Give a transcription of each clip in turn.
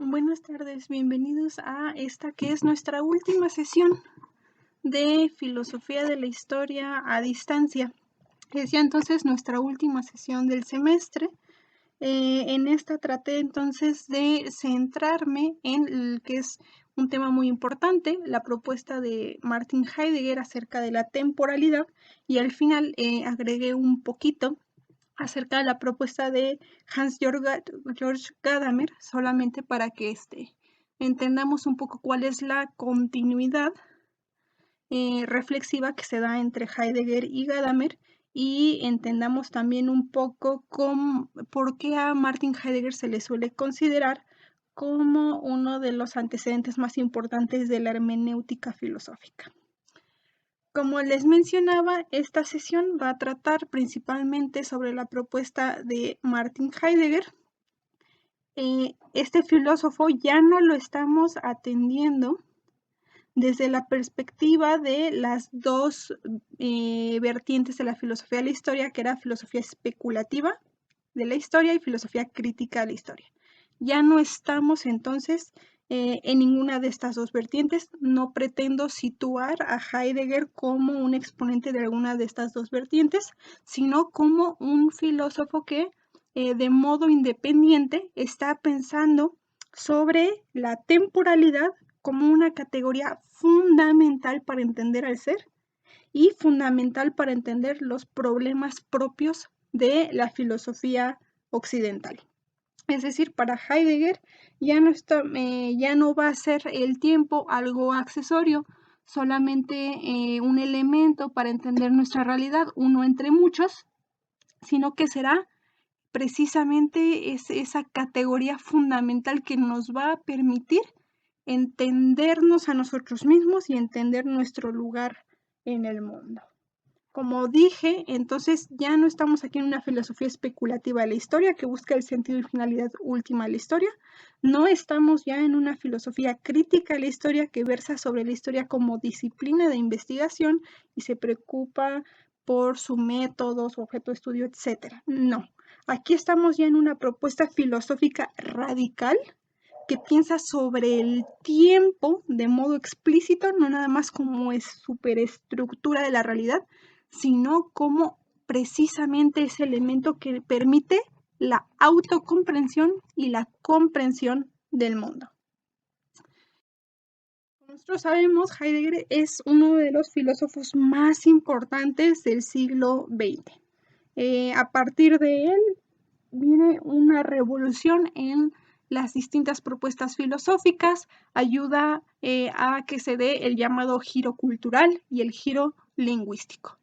Buenas tardes, bienvenidos a esta que es nuestra última sesión de Filosofía de la Historia a distancia. Es ya entonces nuestra última sesión del semestre. En esta traté entonces de centrarme en el que es un tema muy importante, la propuesta de Martin Heidegger acerca de la temporalidad, y al final agregué un poquito acerca de la propuesta de Hans-Georg Gadamer, solamente para que entendamos un poco cuál es la continuidad reflexiva que se da entre Heidegger y Gadamer, y entendamos también un poco por qué a Martin Heidegger se le suele considerar como uno de los antecedentes más importantes de la hermenéutica filosófica. Como les mencionaba, esta sesión va a tratar principalmente sobre la propuesta de Martin Heidegger. Este filósofo ya no lo estamos atendiendo desde la perspectiva de las dos vertientes de la filosofía de la historia, que era filosofía especulativa de la historia y filosofía crítica de la historia. Ya no estamos entonces en ninguna de estas dos vertientes. No pretendo situar a Heidegger como un exponente de alguna de estas dos vertientes, sino como un filósofo que de modo independiente está pensando sobre la temporalidad como una categoría fundamental para entender al ser y fundamental para entender los problemas propios de la filosofía occidental. Es decir, para Heidegger ya no va a ser el tiempo algo accesorio, solamente un elemento para entender nuestra realidad, uno entre muchos, sino que será precisamente esa categoría fundamental que nos va a permitir entendernos a nosotros mismos y entender nuestro lugar en el mundo. Como dije, entonces ya no estamos aquí en una filosofía especulativa de la historia que busca el sentido y finalidad última de la historia. No estamos ya en una filosofía crítica de la historia que versa sobre la historia como disciplina de investigación y se preocupa por su método, su objeto de estudio, etc. No, aquí estamos ya en una propuesta filosófica radical que piensa sobre el tiempo de modo explícito, no nada más como es superestructura de la realidad, sino como precisamente ese elemento que permite la autocomprensión y la comprensión del mundo. Como nosotros sabemos, Heidegger es uno de los filósofos más importantes del siglo XX. A partir de él viene una revolución en las distintas propuestas filosóficas, ayuda a que se dé el llamado giro cultural y el giro lingüístico.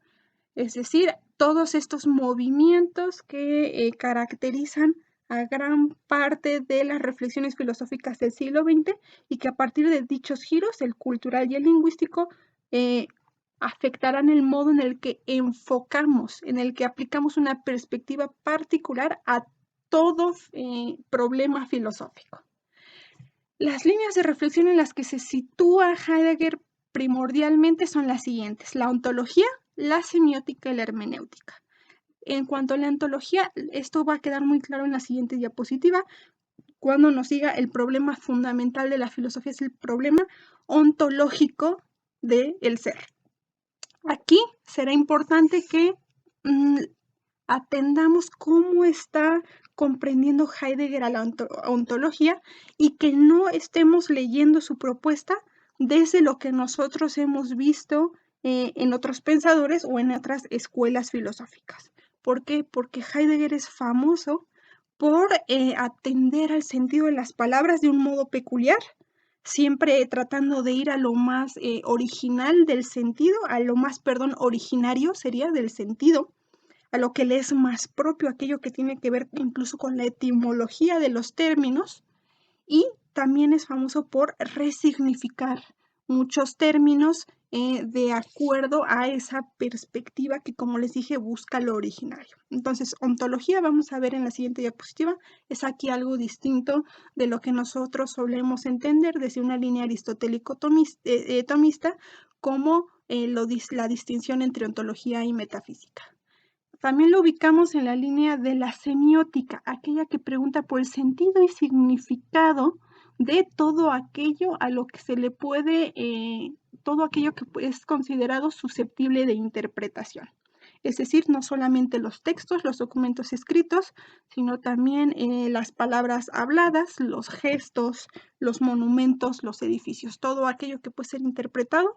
Es decir, todos estos movimientos que caracterizan a gran parte de las reflexiones filosóficas del siglo XX y que a partir de dichos giros, el cultural y el lingüístico, afectarán el modo en el que enfocamos, en el que aplicamos una perspectiva particular a todo problema filosófico. Las líneas de reflexión en las que se sitúa Heidegger primordialmente son las siguientes: la ontología, la semiótica y la hermenéutica. En cuanto a la ontología, esto va a quedar muy claro en la siguiente diapositiva. Cuando nos diga el problema fundamental de la filosofía es el problema ontológico del ser. Aquí será importante que atendamos cómo está comprendiendo Heidegger a la ontología y que no estemos leyendo su propuesta desde lo que nosotros hemos visto en otros pensadores o en otras escuelas filosóficas. ¿Por qué? Porque Heidegger es famoso por atender al sentido de las palabras de un modo peculiar, siempre tratando de ir a lo más original del sentido, a lo más, originario sería del sentido, a lo que le es más propio, aquello que tiene que ver incluso con la etimología de los términos, y también es famoso por resignificar muchos términos de acuerdo a esa perspectiva que, como les dije, busca lo originario. Entonces, ontología, vamos a ver en la siguiente diapositiva, es aquí algo distinto de lo que nosotros solemos entender desde una línea aristotélico-tomista como la distinción entre ontología y metafísica. También lo ubicamos en la línea de la semiótica, aquella que pregunta por el sentido y significado de todo aquello a lo que se le puede, todo aquello que es considerado susceptible de interpretación. Es decir, no solamente los textos, los documentos escritos, sino también las palabras habladas, los gestos, los monumentos, los edificios, todo aquello que puede ser interpretado,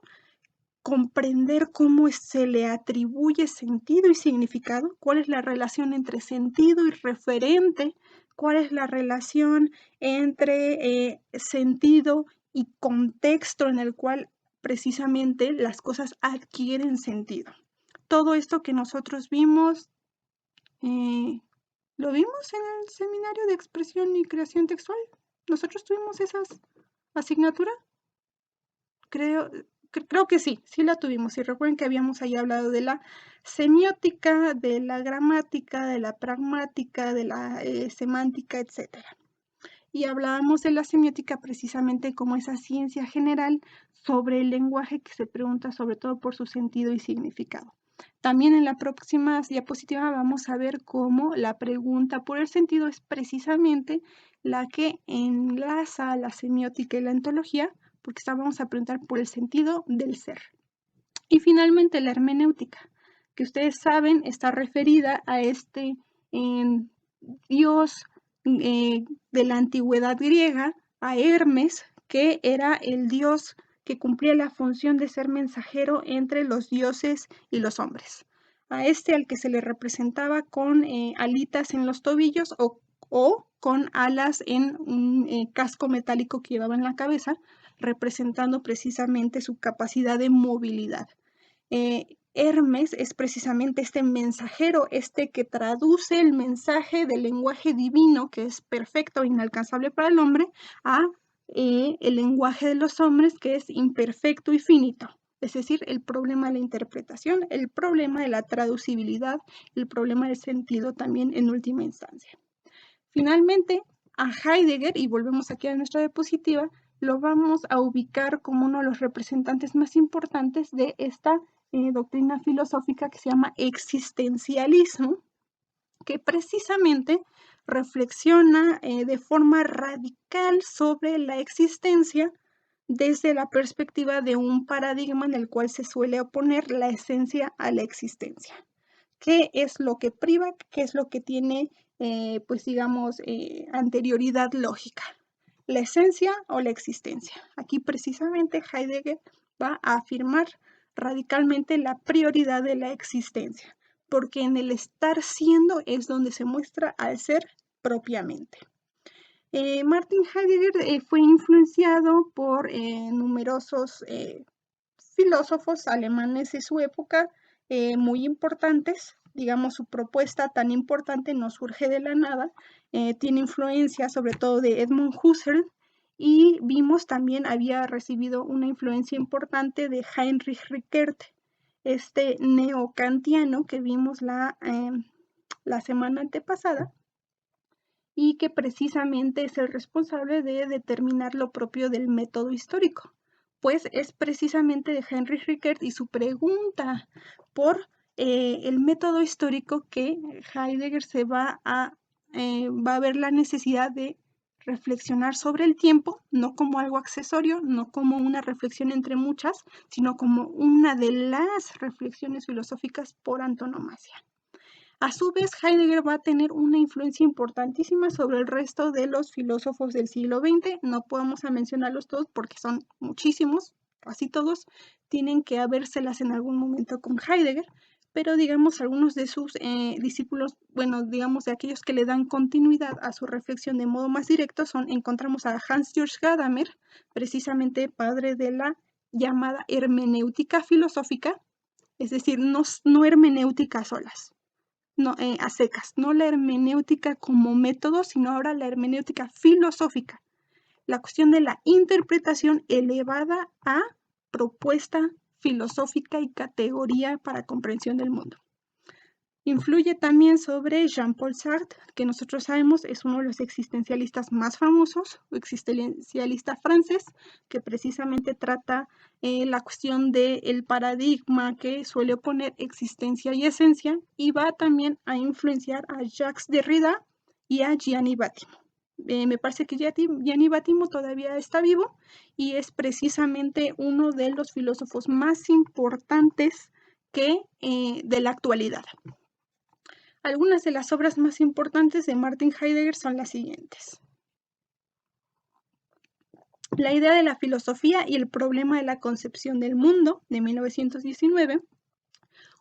comprender cómo se le atribuye sentido y significado, cuál es la relación entre sentido y referente, cuál es la relación entre sentido y contexto en el cual precisamente las cosas adquieren sentido. Todo esto que nosotros vimos, lo vimos en el seminario de expresión y creación textual. Nosotros tuvimos esa asignatura. Creo que sí la tuvimos. Y recuerden que habíamos ahí hablado de la semiótica, de la gramática, de la pragmática, de la semántica, etc. Y hablábamos de la semiótica precisamente como esa ciencia general sobre el lenguaje que se pregunta sobre todo por su sentido y significado. También en la próxima diapositiva vamos a ver cómo la pregunta por el sentido es precisamente la que enlaza a la semiótica y la ontología, porque vamos a preguntar por el sentido del ser. Y finalmente la hermenéutica, que ustedes saben está referida a este dios de la antigüedad griega, a Hermes, que era el dios que cumplía la función de ser mensajero entre los dioses y los hombres. A este al que se le representaba con alitas en los tobillos o con alas en un casco metálico que llevaba en la cabeza, representando precisamente su capacidad de movilidad. Hermes es precisamente este mensajero, este que traduce el mensaje del lenguaje divino, que es perfecto e inalcanzable para el hombre, a el lenguaje de los hombres, que es imperfecto y finito. Es decir, el problema de la interpretación, el problema de la traducibilidad, el problema del sentido también en última instancia. Finalmente, a Heidegger, y volvemos aquí a nuestra diapositiva, lo vamos a ubicar como uno de los representantes más importantes de esta doctrina filosófica que se llama existencialismo, que precisamente reflexiona de forma radical sobre la existencia desde la perspectiva de un paradigma en el cual se suele oponer la esencia a la existencia. ¿Qué es lo que priva? ¿Qué es lo que tiene, pues digamos, anterioridad lógica? ¿La esencia o la existencia? Aquí precisamente Heidegger va a afirmar radicalmente la prioridad de la existencia, porque en el estar siendo es donde se muestra al ser propiamente. Martin Heidegger fue influenciado por numerosos filósofos alemanes de su época muy importantes. Digamos, su propuesta tan importante no surge de la nada, tiene influencia sobre todo de Edmund Husserl, y vimos también había recibido una influencia importante de Heinrich Rickert, este neocantiano que vimos la semana antepasada, y que precisamente es el responsable de determinar lo propio del método histórico. Pues es precisamente de Heinrich Rickert y su pregunta por el método histórico que Heidegger va a ver la necesidad de reflexionar sobre el tiempo, no como algo accesorio, no como una reflexión entre muchas, sino como una de las reflexiones filosóficas por antonomasia. A su vez, Heidegger va a tener una influencia importantísima sobre el resto de los filósofos del siglo XX. No podemos mencionarlos todos porque son muchísimos, casi todos tienen que habérselas en algún momento con Heidegger, pero digamos algunos de sus discípulos, bueno, digamos de aquellos que le dan continuidad a su reflexión de modo más directo, encontramos a Hans-Georg Gadamer, precisamente padre de la llamada hermenéutica filosófica, es decir, no hermenéutica a solas. No, a secas, no la hermenéutica como método, sino ahora la hermenéutica filosófica, la cuestión de la interpretación elevada a propuesta filosófica y categoría para comprensión del mundo. Influye también sobre Jean-Paul Sartre, que nosotros sabemos es uno de los existencialistas más famosos, existencialista francés, que precisamente trata la cuestión del paradigma que suele oponer existencia y esencia, y va también a influenciar a Jacques Derrida y a Gianni Vattimo. me parece que Gianni Battimo todavía está vivo y es precisamente uno de los filósofos más importantes de la actualidad. Algunas de las obras más importantes de Martin Heidegger son las siguientes. La idea de la filosofía y el problema de la concepción del mundo, de 1919.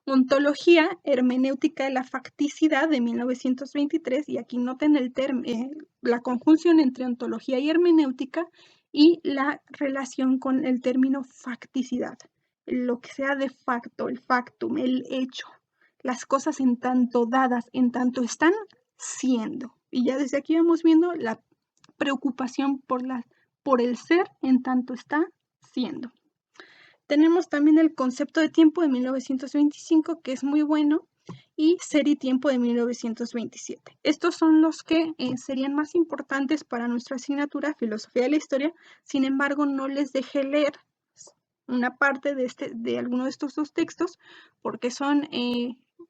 Ontología, hermenéutica de la facticidad, de 1923, y aquí noten la conjunción entre ontología y hermenéutica y la relación con el término facticidad, lo que sea de facto, el factum, el hecho, las cosas en tanto dadas, en tanto están siendo. Y ya desde aquí vamos viendo la preocupación por el ser en tanto está siendo. Tenemos también el concepto de tiempo de 1925, que es muy bueno, y Ser y tiempo de 1927. Estos son los que serían más importantes para nuestra asignatura Filosofía de la Historia. Sin embargo, no les dejé leer una parte de alguno de estos dos textos porque son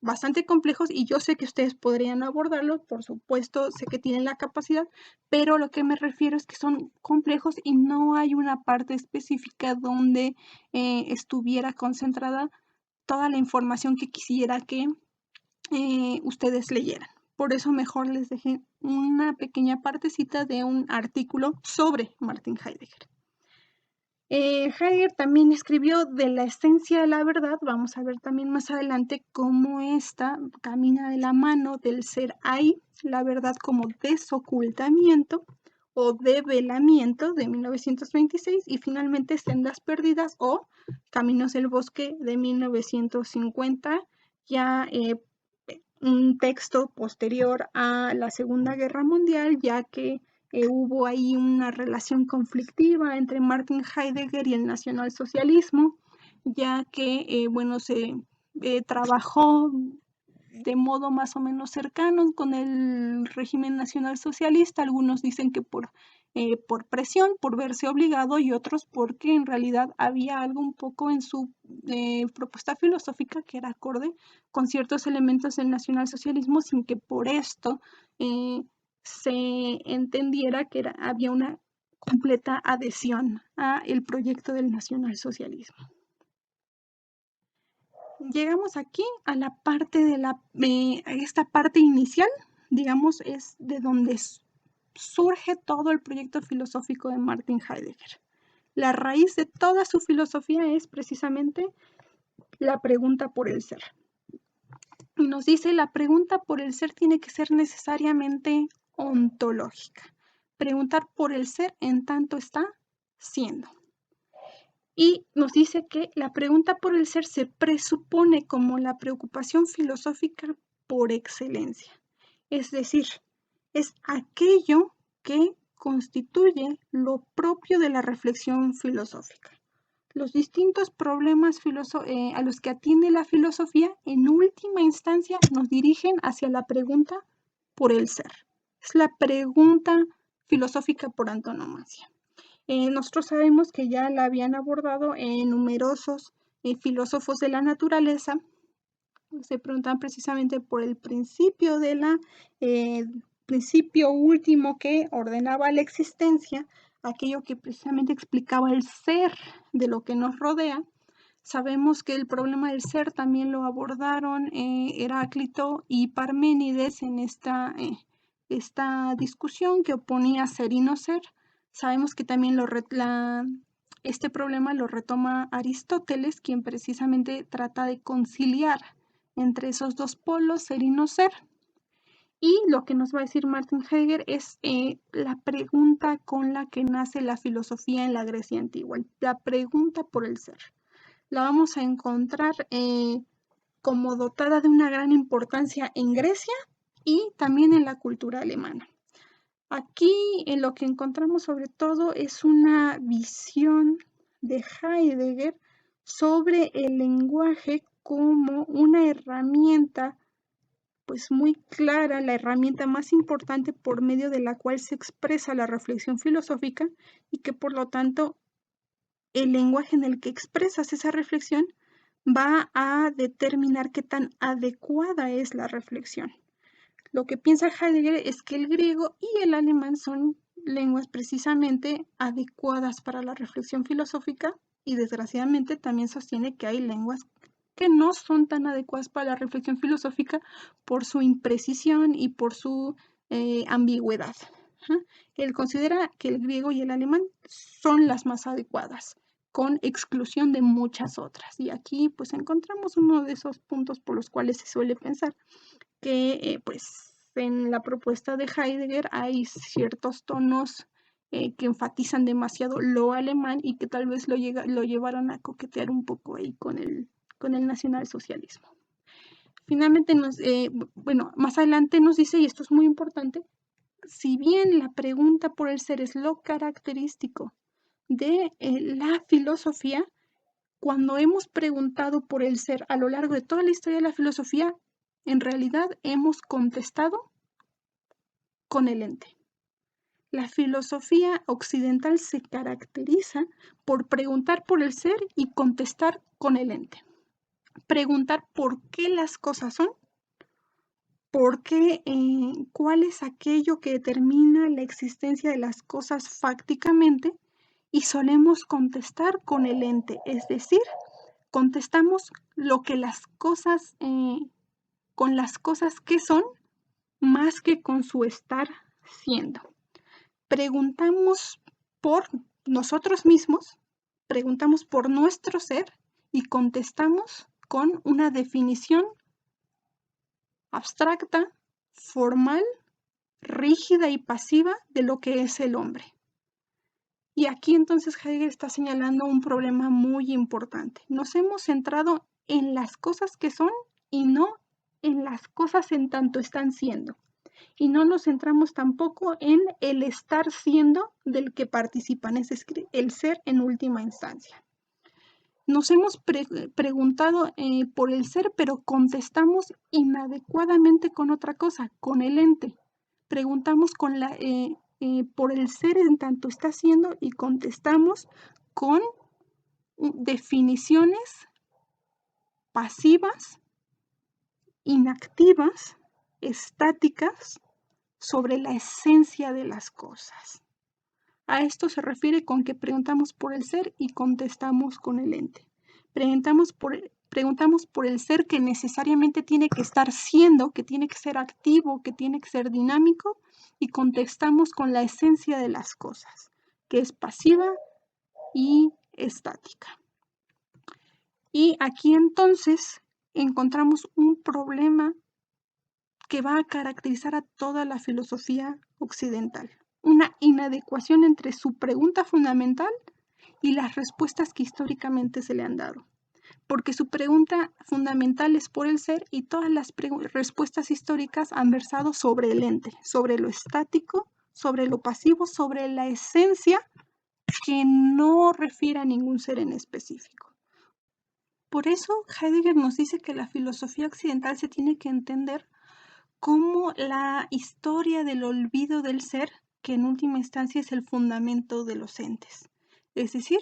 bastante complejos y yo sé que ustedes podrían abordarlo, por supuesto, sé que tienen la capacidad, pero lo que me refiero es que son complejos y no hay una parte específica donde estuviera concentrada toda la información que quisiera que ustedes leyeran. Por eso mejor les dejé una pequeña partecita de un artículo sobre Martin Heidegger. Heidegger también escribió de la esencia de la verdad. Vamos a ver también más adelante cómo esta camina de la mano del ser ahí, la verdad como desocultamiento o develamiento, de 1926, y finalmente Sendas perdidas o Caminos del bosque, de 1950, ya un texto posterior a la Segunda Guerra Mundial, ya que hubo ahí una relación conflictiva entre Martin Heidegger y el nacionalsocialismo, ya que, se trabajó de modo más o menos cercano con el régimen nacionalsocialista. Algunos dicen que por presión, por verse obligado, y otros porque en realidad había algo un poco en su propuesta filosófica que era acorde con ciertos elementos del nacionalsocialismo, sin que por esto se entendiera que había una completa adhesión a el proyecto del nacionalsocialismo. Llegamos aquí a la parte esta parte inicial, digamos, es de donde surge todo el proyecto filosófico de Martin Heidegger. La raíz de toda su filosofía es precisamente la pregunta por el ser. Y nos dice, la pregunta por el ser tiene que ser necesariamente ontológica. Preguntar por el ser en tanto está siendo. Y nos dice que la pregunta por el ser se presupone como la preocupación filosófica por excelencia. Es decir, es aquello que constituye lo propio de la reflexión filosófica. Los distintos problemas a los que atiende la filosofía, en última instancia, nos dirigen hacia la pregunta por el ser. Es la pregunta filosófica por antonomasia. Nosotros sabemos que ya la habían abordado numerosos filósofos de la naturaleza. Se preguntan precisamente por el principio principio último que ordenaba la existencia, aquello que precisamente explicaba el ser de lo que nos rodea. Sabemos que el problema del ser también lo abordaron Heráclito y Parménides en esta discusión que oponía ser y no ser. Sabemos que también este problema lo retoma Aristóteles, quien precisamente trata de conciliar entre esos dos polos, ser y no ser. Y lo que nos va a decir Martin Heidegger es la pregunta con la que nace la filosofía en la Grecia antigua, la pregunta por el ser. La vamos a encontrar como dotada de una gran importancia en Grecia y también en la cultura alemana. Aquí lo que encontramos sobre todo es una visión de Heidegger sobre el lenguaje como una herramienta pues muy clara, la herramienta más importante por medio de la cual se expresa la reflexión filosófica, y que por lo tanto el lenguaje en el que expresas esa reflexión va a determinar qué tan adecuada es la reflexión. Lo que piensa Heidegger es que el griego y el alemán son lenguas precisamente adecuadas para la reflexión filosófica y desgraciadamente también sostiene que hay lenguas que no son tan adecuadas para la reflexión filosófica por su imprecisión y por su ambigüedad. Él considera que el griego y el alemán son las más adecuadas, con exclusión de muchas otras. Y aquí pues encontramos uno de esos puntos por los cuales se suele pensar que pues en la propuesta de Heidegger hay ciertos tonos que enfatizan demasiado lo alemán y que tal vez lo llevaron a coquetear un poco ahí con el nacionalsocialismo. Finalmente, más adelante nos dice, y esto es muy importante, si bien la pregunta por el ser es lo característico de la filosofía, cuando hemos preguntado por el ser a lo largo de toda la historia de la filosofía, en realidad hemos contestado con el ente. La filosofía occidental se caracteriza por preguntar por el ser y contestar con el ente. Preguntar por qué las cosas son, por qué, cuál es aquello que determina la existencia de las cosas fácticamente, y solemos contestar con el ente, es decir, contestamos lo que las cosas, con las cosas que son, más que con su estar siendo. Preguntamos por nosotros mismos, preguntamos por nuestro ser y contestamos con una definición abstracta, formal, rígida y pasiva de lo que es el hombre. Y aquí entonces Heidegger está señalando un problema muy importante. Nos hemos centrado en las cosas que son y no en las cosas en tanto están siendo. Y no nos centramos tampoco en el estar siendo del que participan, es decir, el ser en última instancia. Nos hemos preguntado por el ser, pero contestamos inadecuadamente con otra cosa, con el ente. Preguntamos por el ser en tanto está siendo y contestamos con definiciones pasivas, inactivas, estáticas sobre la esencia de las cosas. A esto se refiere con que preguntamos por el ser y contestamos con el ente. Preguntamos por el ser que necesariamente tiene que estar siendo, que tiene que ser activo, que tiene que ser dinámico, y contestamos con la esencia de las cosas, que es pasiva y estática. Y aquí entonces encontramos un problema que va a caracterizar a toda la filosofía occidental. Una inadecuación entre su pregunta fundamental y las respuestas que históricamente se le han dado. Porque su pregunta fundamental es por el ser y todas las respuestas históricas han versado sobre el ente, sobre lo estático, sobre lo pasivo, sobre la esencia que no refiere a ningún ser en específico. Por eso Heidegger nos dice que la filosofía occidental se tiene que entender como la historia del olvido del ser, que en última instancia es el fundamento de los entes. Es decir,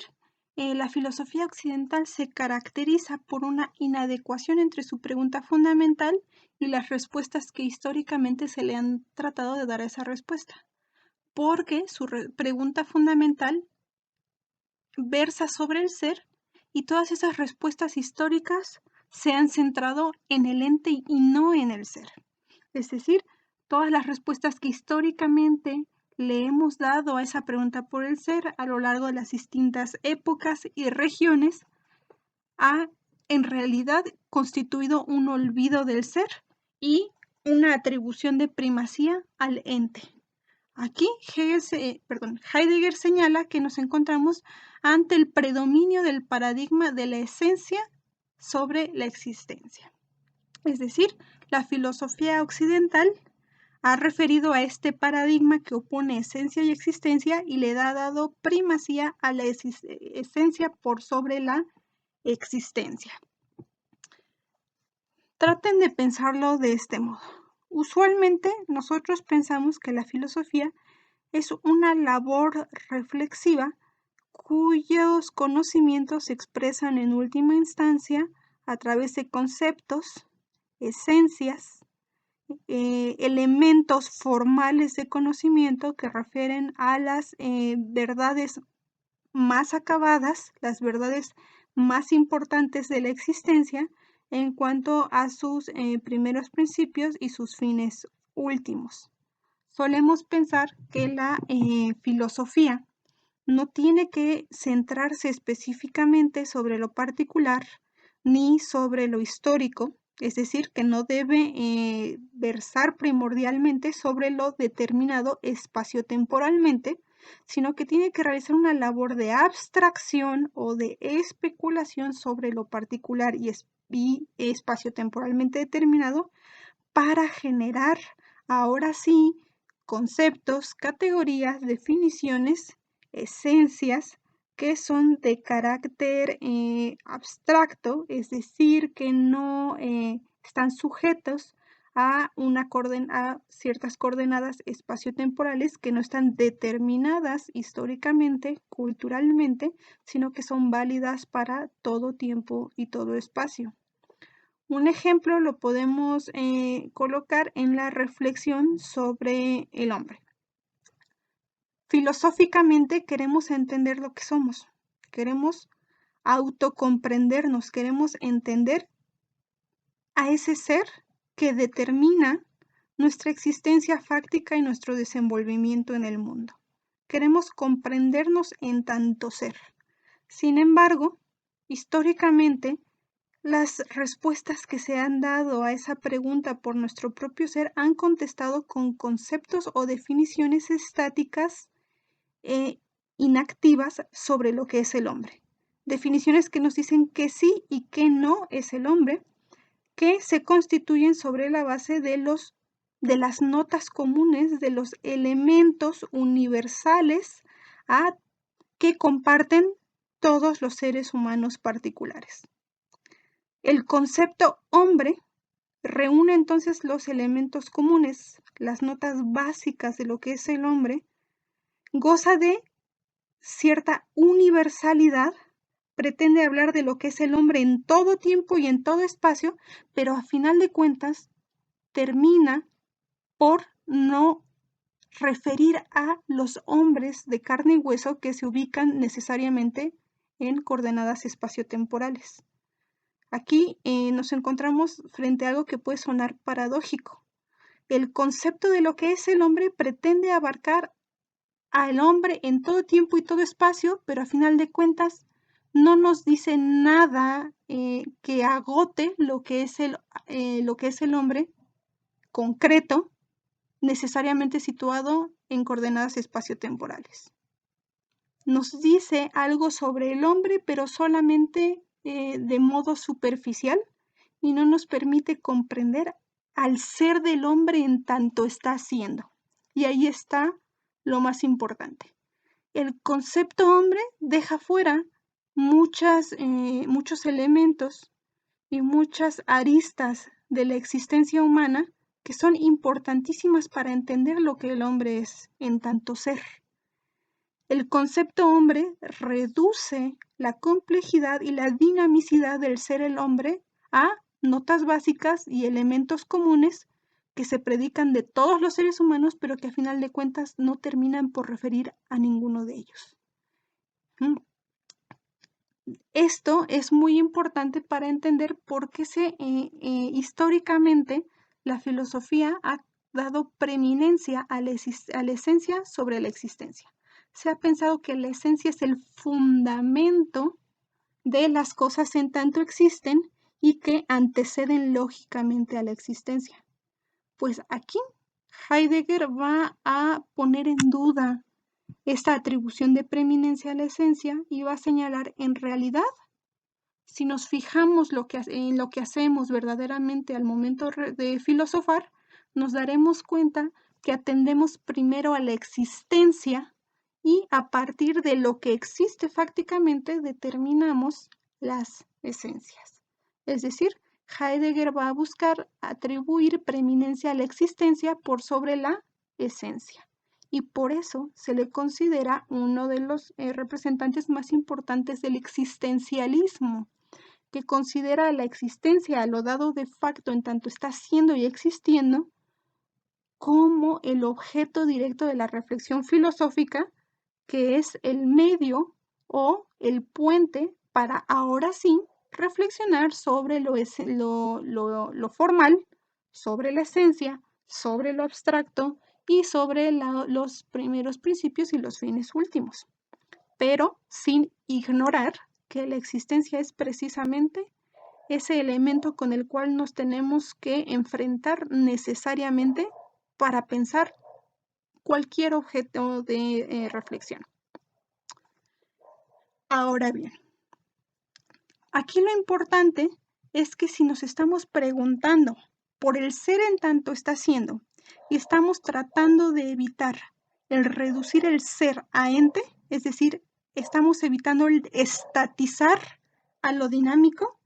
la filosofía occidental se caracteriza por una inadecuación entre su pregunta fundamental y las respuestas que históricamente se le han tratado de dar a esa respuesta, porque su pregunta fundamental versa sobre el ser y todas esas respuestas históricas se han centrado en el ente y no en el ser. Es decir, todas las respuestas que históricamente le hemos dado a esa pregunta por el ser a lo largo de las distintas épocas y regiones ha en realidad constituido un olvido del ser y una atribución de primacía al ente. Aquí Heidegger señala que nos encontramos ante el predominio del paradigma de la esencia sobre la existencia. Es decir, la filosofía occidental ha referido a este paradigma que opone esencia y existencia y le ha dado primacía a la esencia por sobre la existencia. Traten de pensarlo de este modo. Usualmente nosotros pensamos que la filosofía es una labor reflexiva cuyos conocimientos se expresan en última instancia a través de conceptos, esencias, elementos formales de conocimiento que refieren a las verdades más acabadas, las verdades más importantes de la existencia en cuanto a sus primeros principios y sus fines últimos. Solemos pensar que la filosofía no tiene que centrarse específicamente sobre lo particular ni sobre lo histórico, es decir, que no debe versar primordialmente sobre lo determinado espaciotemporalmente, sino que tiene que realizar una labor de abstracción o de especulación sobre lo particular y espaciotemporalmente determinado para generar, ahora sí, conceptos, categorías, definiciones, esencias que son de carácter abstracto, es decir, que no están sujetos a ciertas coordenadas espaciotemporales que no están determinadas históricamente, culturalmente, sino que son válidas para todo tiempo y todo espacio. Un ejemplo lo podemos colocar en la reflexión sobre el hombre. Filosóficamente queremos entender lo que somos, queremos autocomprendernos, queremos entender a ese ser que determina nuestra existencia fáctica y nuestro desenvolvimiento en el mundo. Queremos comprendernos en tanto ser. Sin embargo, históricamente, las respuestas que se han dado a esa pregunta por nuestro propio ser han contestado con conceptos o definiciones estáticas e inactivas sobre lo que es el hombre. Definiciones que nos dicen que sí y que no es el hombre, que se constituyen sobre la base de las notas comunes, de los elementos universales que comparten todos los seres humanos particulares. El concepto hombre reúne entonces los elementos comunes, las notas básicas de lo que es el hombre, goza de cierta universalidad, pretende hablar de lo que es el hombre en todo tiempo y en todo espacio, pero a final de cuentas termina por no referir a los hombres de carne y hueso que se ubican necesariamente en coordenadas espaciotemporales. Aquí nos encontramos frente a algo que puede sonar paradójico. El concepto de lo que es el hombre pretende abarcar al hombre en todo tiempo y todo espacio, pero a final de cuentas no nos dice nada que agote lo que es el hombre concreto, necesariamente situado en coordenadas espaciotemporales. Nos dice algo sobre el hombre, pero solamente de modo superficial, y no nos permite comprender al ser del hombre en tanto está haciendo. Y ahí está lo más importante. El concepto hombre deja fuera muchos elementos y muchas aristas de la existencia humana que son importantísimas para entender lo que el hombre es en tanto ser. El concepto hombre reduce la complejidad y la dinamicidad del ser el hombre a notas básicas y elementos comunes que se predican de todos los seres humanos, pero que a final de cuentas no terminan por referir a ninguno de ellos. Esto es muy importante para entender por qué históricamente la filosofía ha dado preeminencia a la esencia sobre la existencia. Se ha pensado que la esencia es el fundamento de las cosas en tanto existen y que anteceden lógicamente a la existencia. Pues aquí Heidegger va a poner en duda esta atribución de preeminencia a la esencia y va a señalar, en realidad, si nos fijamos en lo que hacemos verdaderamente al momento de filosofar, nos daremos cuenta que atendemos primero a la existencia y a partir de lo que existe fácticamente determinamos las esencias. Es decir, Heidegger va a buscar atribuir preeminencia a la existencia por sobre la esencia. Y por eso se le considera uno de los representantes más importantes del existencialismo, que considera la existencia a lo dado de facto en tanto está siendo y existiendo como el objeto directo de la reflexión filosófica, que es el medio o el puente para ahora sí reflexionar sobre lo formal, sobre la esencia, sobre lo abstracto y sobre los primeros principios y los fines últimos, pero sin ignorar que la existencia es precisamente ese elemento con el cual nos tenemos que enfrentar necesariamente para pensar cualquier objeto de reflexión. Ahora bien, aquí lo importante es que si nos estamos preguntando por el ser en tanto está siendo y estamos tratando de evitar el reducir el ser a ente, es decir, estamos evitando el estatizar a lo dinámico,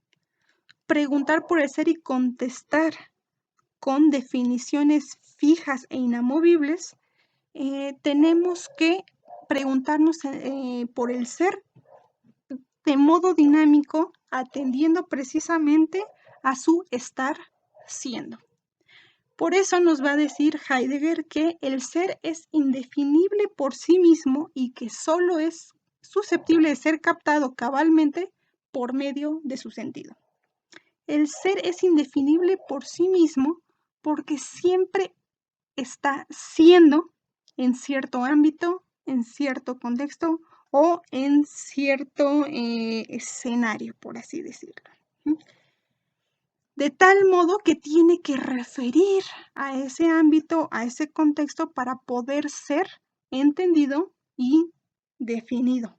preguntar por el ser y contestar con definiciones fijas e inamovibles, tenemos que preguntarnos por el ser de modo dinámico, atendiendo precisamente a su estar siendo. Por eso nos va a decir Heidegger que el ser es indefinible por sí mismo y que solo es susceptible de ser captado cabalmente por medio de su sentido. El ser es indefinible por sí mismo porque siempre está siendo en cierto ámbito, en cierto contexto o en cierto escenario, por así decirlo. De tal modo que tiene que referir a ese ámbito, a ese contexto para poder ser entendido y definido.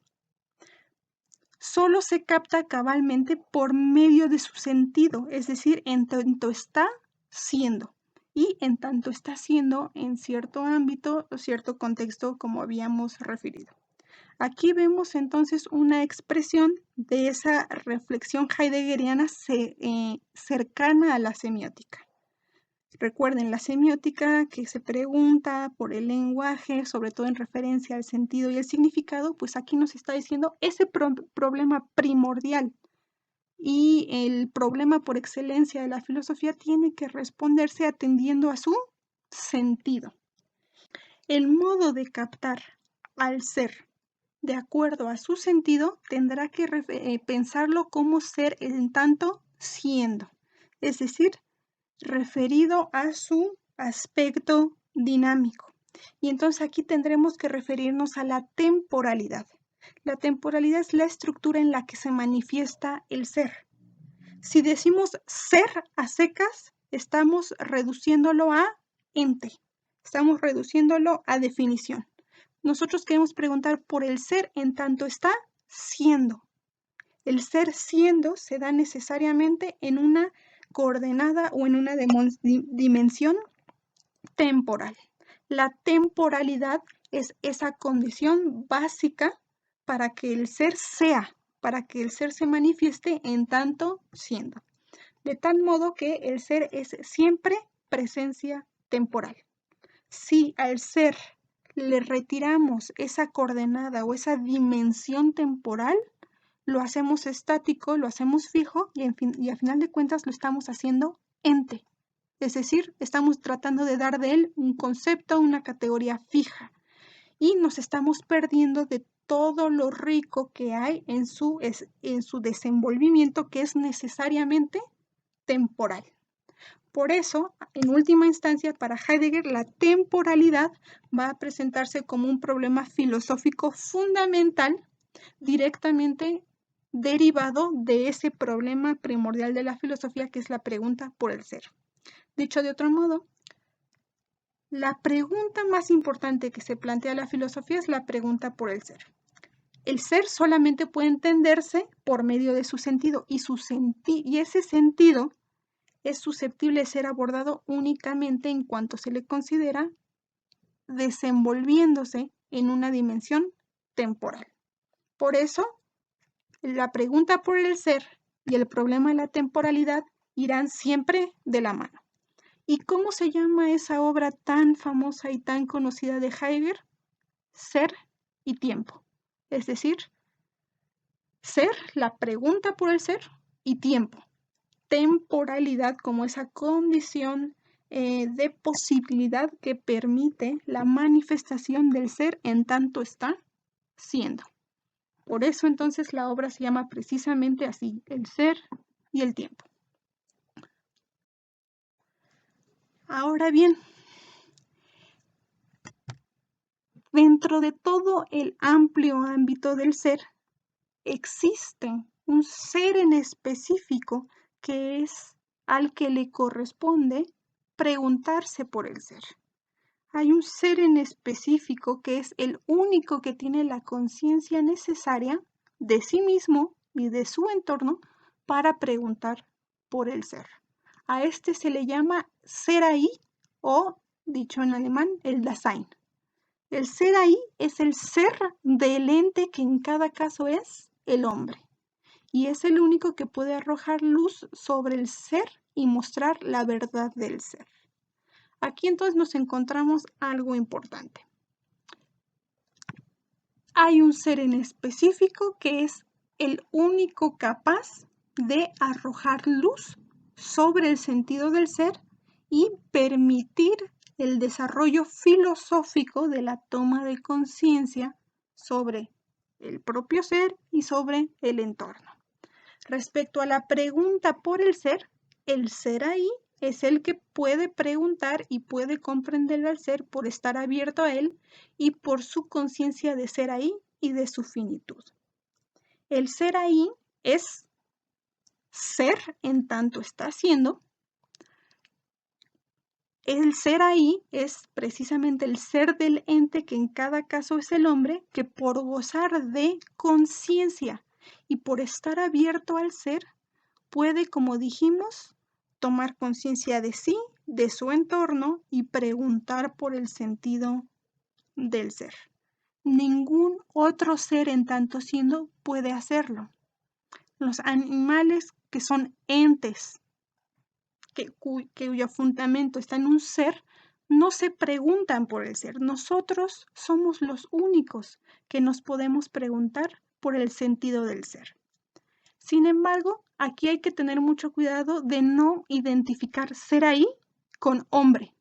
Solo se capta cabalmente por medio de su sentido, es decir, en tanto está siendo y en tanto está siendo en cierto ámbito o cierto contexto como habíamos referido. Aquí vemos entonces una expresión de esa reflexión heideggeriana cercana a la semiótica. Recuerden, la semiótica que se pregunta por el lenguaje, sobre todo en referencia al sentido y el significado, pues aquí nos está diciendo ese problema primordial y el problema por excelencia de la filosofía tiene que responderse atendiendo a su sentido. El modo de captar al ser de acuerdo a su sentido tendrá que pensarlo como ser en tanto siendo, es decir, referido a su aspecto dinámico. Y entonces aquí tendremos que referirnos a la temporalidad. La temporalidad es la estructura en la que se manifiesta el ser. Si decimos ser a secas, estamos reduciéndolo a ente, estamos reduciéndolo a definición. Nosotros queremos preguntar por el ser en tanto está siendo. El ser siendo se da necesariamente en una coordenada o en una dimensión temporal. La temporalidad es esa condición básica para que el ser sea, para que el ser se manifieste en tanto siendo. De tal modo que el ser es siempre presencia temporal. Si al ser le retiramos esa coordenada o esa dimensión temporal, lo hacemos estático, lo hacemos fijo y a final de cuentas lo estamos haciendo ente. Es decir, estamos tratando de dar de él un concepto, una categoría fija y nos estamos perdiendo de todo lo rico que hay en su desenvolvimiento que es necesariamente temporal. Por eso, en última instancia, para Heidegger, la temporalidad va a presentarse como un problema filosófico fundamental, directamente derivado de ese problema primordial de la filosofía, que es la pregunta por el ser. Dicho de otro modo, la pregunta más importante que se plantea la filosofía es la pregunta por el ser. El ser solamente puede entenderse por medio de su sentido, y ese sentido es susceptible de ser abordado únicamente en cuanto se le considera desenvolviéndose en una dimensión temporal. Por eso, la pregunta por el ser y el problema de la temporalidad irán siempre de la mano. ¿Y cómo se llama esa obra tan famosa y tan conocida de Heidegger? Ser y tiempo. Es decir, ser, la pregunta por el ser y tiempo. Temporalidad como esa condición de posibilidad que permite la manifestación del ser en tanto está siendo. Por eso entonces la obra se llama precisamente así, el ser y el tiempo. Ahora bien, dentro de todo el amplio ámbito del ser, existe un ser en específico que es al que le corresponde preguntarse por el ser. Hay un ser en específico que es el único que tiene la conciencia necesaria de sí mismo y de su entorno para preguntar por el ser. A este se le llama Ser ahí o, dicho en alemán, el Dasein. El ser ahí es el ser del ente que en cada caso es el hombre. Y es el único que puede arrojar luz sobre el ser y mostrar la verdad del ser. Aquí entonces nos encontramos algo importante. Hay un ser en específico que es el único capaz de arrojar luz sobre el sentido del ser y permitir el desarrollo filosófico de la toma de conciencia sobre el propio ser y sobre el entorno. Respecto a la pregunta por el ser ahí es el que puede preguntar y puede comprender al ser por estar abierto a él y por su conciencia de ser ahí y de su finitud. El ser ahí es ser en tanto está siendo. El ser ahí es precisamente el ser del ente que en cada caso es el hombre, que por gozar de conciencia y por estar abierto al ser, puede, como dijimos, tomar conciencia de sí, de su entorno y preguntar por el sentido del ser. Ningún otro ser en tanto siendo puede hacerlo. Los animales que son entes, cuyo fundamento está en un ser, no se preguntan por el ser. Nosotros somos los únicos que nos podemos preguntar por el sentido del ser. Sin embargo, aquí hay que tener mucho cuidado de no identificar ser ahí con hombre,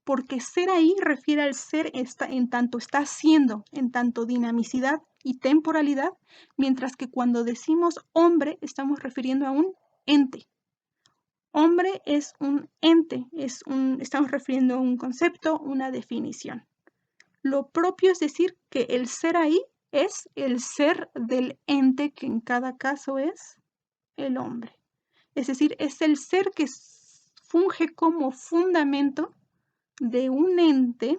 porque ser ahí refiere al ser en tanto está siendo, en tanto dinamicidad y temporalidad, mientras que cuando decimos hombre estamos refiriendo a un ente. Hombre es un ente, estamos refiriendo a un concepto, una definición. Lo propio es decir que el ser ahí es el ser del ente que en cada caso es el hombre. Es decir, es el ser que funge como fundamento de un ente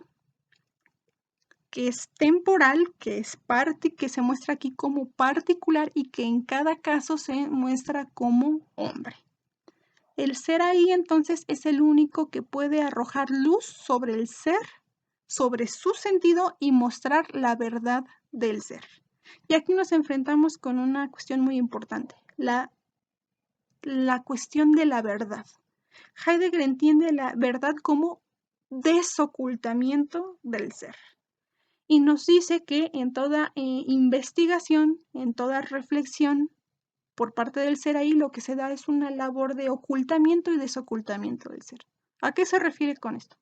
que es temporal, que se muestra aquí como particular y que en cada caso se muestra como hombre. El ser ahí entonces es el único que puede arrojar luz sobre el ser, sobre su sentido y mostrar la verdad del ser. Y aquí nos enfrentamos con una cuestión muy importante, la cuestión de la verdad. Heidegger entiende la verdad como desocultamiento del ser. Y nos dice que en toda investigación, en toda reflexión por parte del ser ahí, lo que se da es una labor de ocultamiento y desocultamiento del ser. ¿A qué se refiere con esto?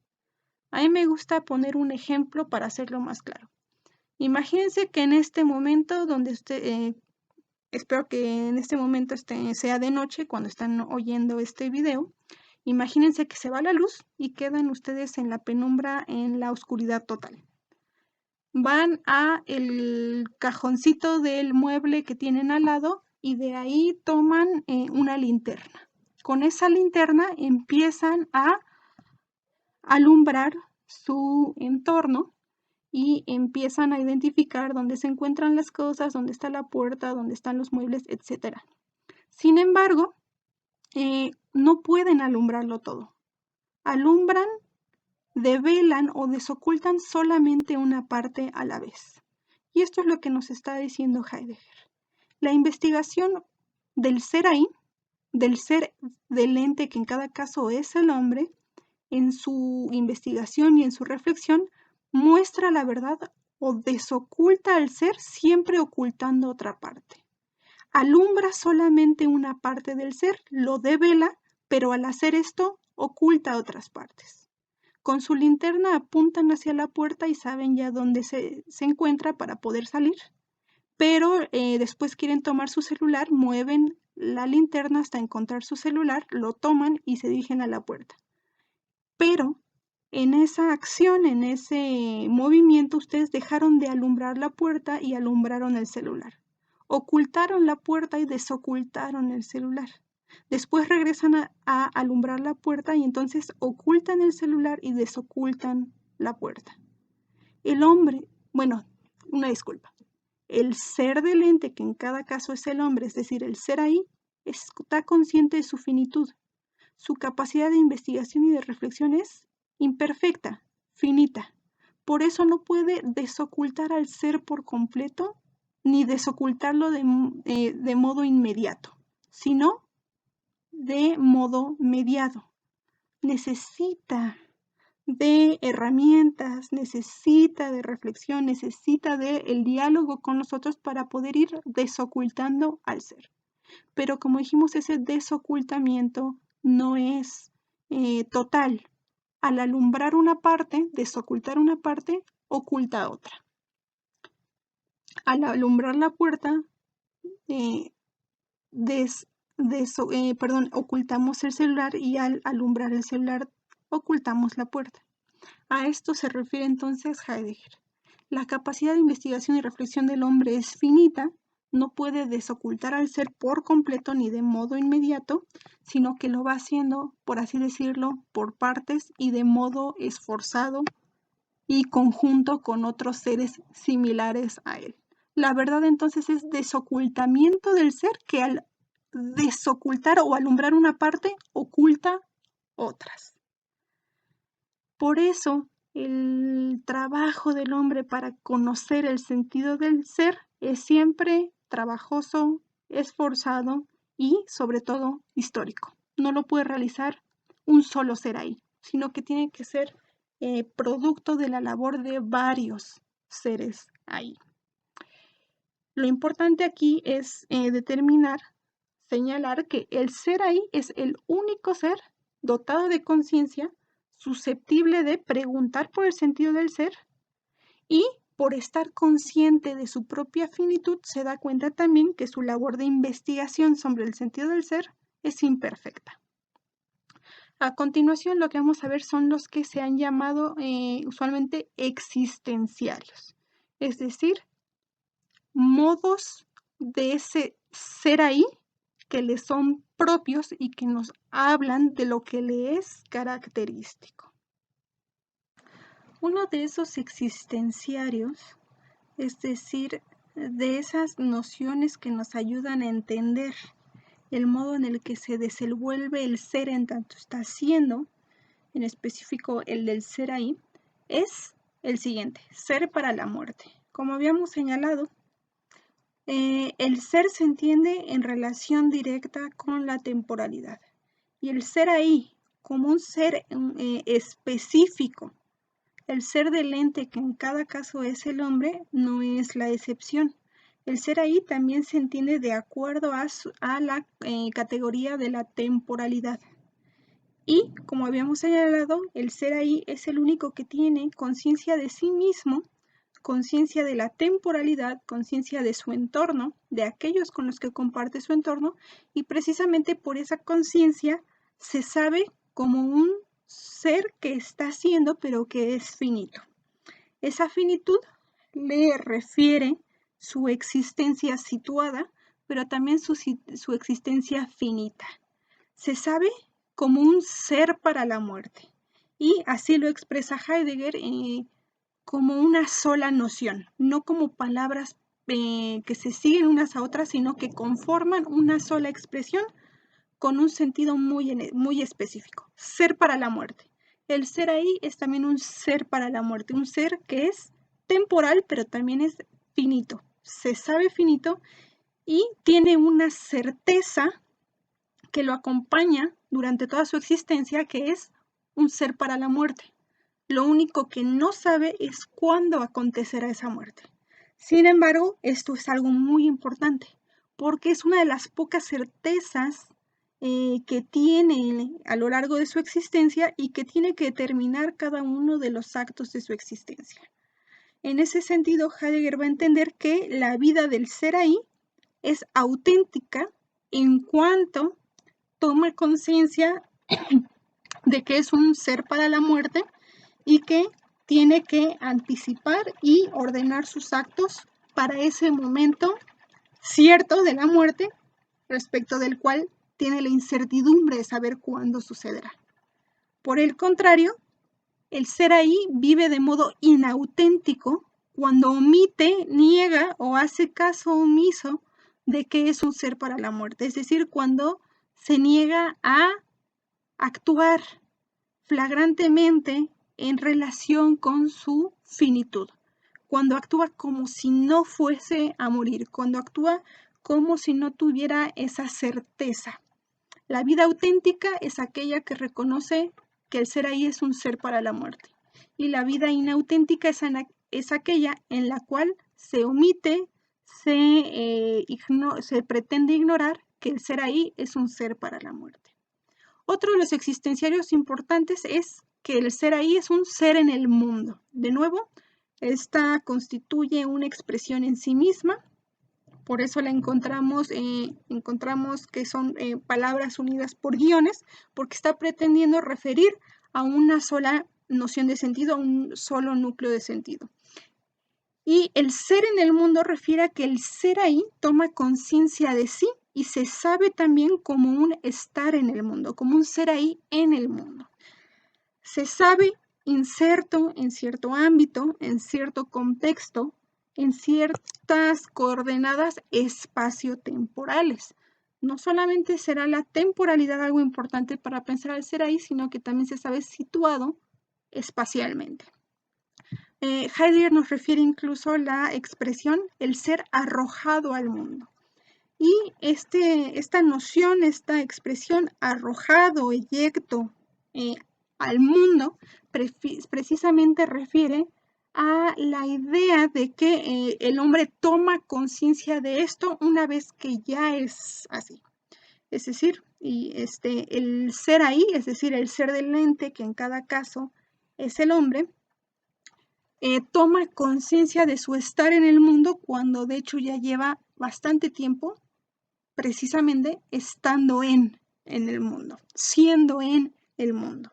A mí me gusta poner un ejemplo para hacerlo más claro. Imagínense que en este momento donde usted, espero que en este momento sea de noche cuando están oyendo este video, imagínense que se va la luz y quedan ustedes en la penumbra, en la oscuridad total. Van a el cajoncito del mueble que tienen al lado y de ahí toman una linterna. Con esa linterna empiezan a alumbrar su entorno y empiezan a identificar dónde se encuentran las cosas, dónde está la puerta, dónde están los muebles, etc. Sin embargo, no pueden alumbrarlo todo. Alumbran, develan o desocultan solamente una parte a la vez. Y esto es lo que nos está diciendo Heidegger. La investigación del ser ahí, del ser del ente que en cada caso es el hombre, en su investigación y en su reflexión, muestra la verdad o desoculta al ser, siempre ocultando otra parte. Alumbra solamente una parte del ser, lo devela, pero al hacer esto oculta otras partes. Con su linterna apuntan hacia la puerta y saben ya dónde se encuentra para poder salir, pero después quieren tomar su celular, mueven la linterna hasta encontrar su celular, lo toman y se dirigen a la puerta. Pero en esa acción, en ese movimiento, ustedes dejaron de alumbrar la puerta y alumbraron el celular. Ocultaron la puerta y desocultaron el celular. Después regresan a alumbrar la puerta y entonces ocultan el celular y desocultan la puerta. El hombre, bueno, una disculpa. El ser del ente, que en cada caso es el hombre, es decir, el ser ahí, está consciente de su finitud. Su capacidad de investigación y de reflexión es imperfecta, finita. Por eso no puede desocultar al ser por completo, ni desocultarlo de modo inmediato, sino de modo mediado. Necesita de herramientas, necesita de reflexión, necesita del diálogo con nosotros para poder ir desocultando al ser. Pero como dijimos, ese desocultamiento no es total. Al alumbrar una parte, desocultar una parte, oculta otra. Al alumbrar la puerta, ocultamos el celular y al alumbrar el celular, ocultamos la puerta. A esto se refiere entonces Heidegger. La capacidad de investigación y reflexión del hombre es finita, no puede desocultar al ser por completo ni de modo inmediato, sino que lo va haciendo, por así decirlo, por partes y de modo esforzado y conjunto con otros seres similares a él. La verdad entonces es desocultamiento del ser que al desocultar o alumbrar una parte oculta otras. Por eso, el trabajo del hombre para conocer el sentido del ser es siempre trabajoso, esforzado y, sobre todo, histórico. No lo puede realizar un solo ser ahí, sino que tiene que ser producto de la labor de varios seres ahí. Lo importante aquí es señalar que el ser ahí es el único ser dotado de conciencia, susceptible de preguntar por el sentido del ser y por estar consciente de su propia finitud se da cuenta también que su labor de investigación sobre el sentido del ser es imperfecta. A continuación lo que vamos a ver son los que se han llamado usualmente existenciarios, es decir, modos de ese ser ahí que le son propios y que nos hablan de lo que le es característico. Uno de esos existenciarios, es decir, de esas nociones que nos ayudan a entender el modo en el que se desenvuelve el ser en tanto está siendo, en específico el del ser ahí, es el siguiente: ser para la muerte. Como habíamos señalado, el ser se entiende en relación directa con la temporalidad y el ser ahí como un ser específico, el ser del ente que en cada caso es el hombre, no es la excepción. El ser ahí también se entiende de acuerdo a la categoría de la temporalidad. Y como habíamos señalado, el ser ahí es el único que tiene conciencia de sí mismo, conciencia de la temporalidad, conciencia de su entorno, de aquellos con los que comparte su entorno, y precisamente por esa conciencia se sabe como un ser que está siendo, pero que es finito. Esa finitud le refiere su existencia situada, pero también su existencia finita. Se sabe como un ser para la muerte, y así lo expresa Heidegger como una sola noción, no como palabras que se siguen unas a otras, sino que conforman una sola expresión con un sentido muy específico. Ser para la muerte. El ser ahí es también un ser para la muerte, un ser que es temporal, pero también es finito. Se sabe finito y tiene una certeza que lo acompaña durante toda su existencia, que es un ser para la muerte. Lo único que no sabe es cuándo acontecerá esa muerte. Sin embargo, esto es algo muy importante, porque es una de las pocas certezas que tiene a lo largo de su existencia y que tiene que determinar cada uno de los actos de su existencia. En ese sentido, Heidegger va a entender que la vida del ser ahí es auténtica en cuanto toma conciencia de que es un ser para la muerte y que tiene que anticipar y ordenar sus actos para ese momento cierto de la muerte, respecto del cual tiene la incertidumbre de saber cuándo sucederá. Por el contrario, el ser ahí vive de modo inauténtico cuando omite, niega o hace caso omiso de que es un ser para la muerte, es decir, cuando se niega a actuar flagrantemente en relación con su finitud, cuando actúa como si no fuese a morir, cuando actúa como si no tuviera esa certeza. La vida auténtica es aquella que reconoce que el ser ahí es un ser para la muerte. Y la vida inauténtica es aquella en la cual se omite, se pretende ignorar que el ser ahí es un ser para la muerte. Otro de los existenciarios importantes es que el ser ahí es un ser en el mundo. De nuevo, esta constituye una expresión en sí misma, por eso la encontramos que son palabras unidas por guiones, porque está pretendiendo referir a una sola noción de sentido, a un solo núcleo de sentido. Y el ser en el mundo refiere a que el ser ahí toma conciencia de sí y se sabe también como un estar en el mundo, como un ser ahí en el mundo. Se sabe inserto en cierto ámbito, en cierto contexto, en ciertas coordenadas espaciotemporales. No solamente será la temporalidad algo importante para pensar al ser ahí, sino que también se sabe situado espacialmente. Heidegger nos refiere incluso la expresión el ser arrojado al mundo. Y esta noción, esta expresión arrojado, eyecto al mundo, precisamente refiere a la idea de que el hombre toma conciencia de esto una vez que ya es así. Es decir, el ser ahí, es decir, el ser del ente, que en cada caso es el hombre, toma conciencia de su estar en el mundo cuando de hecho ya lleva bastante tiempo precisamente estando en el mundo, siendo en el mundo.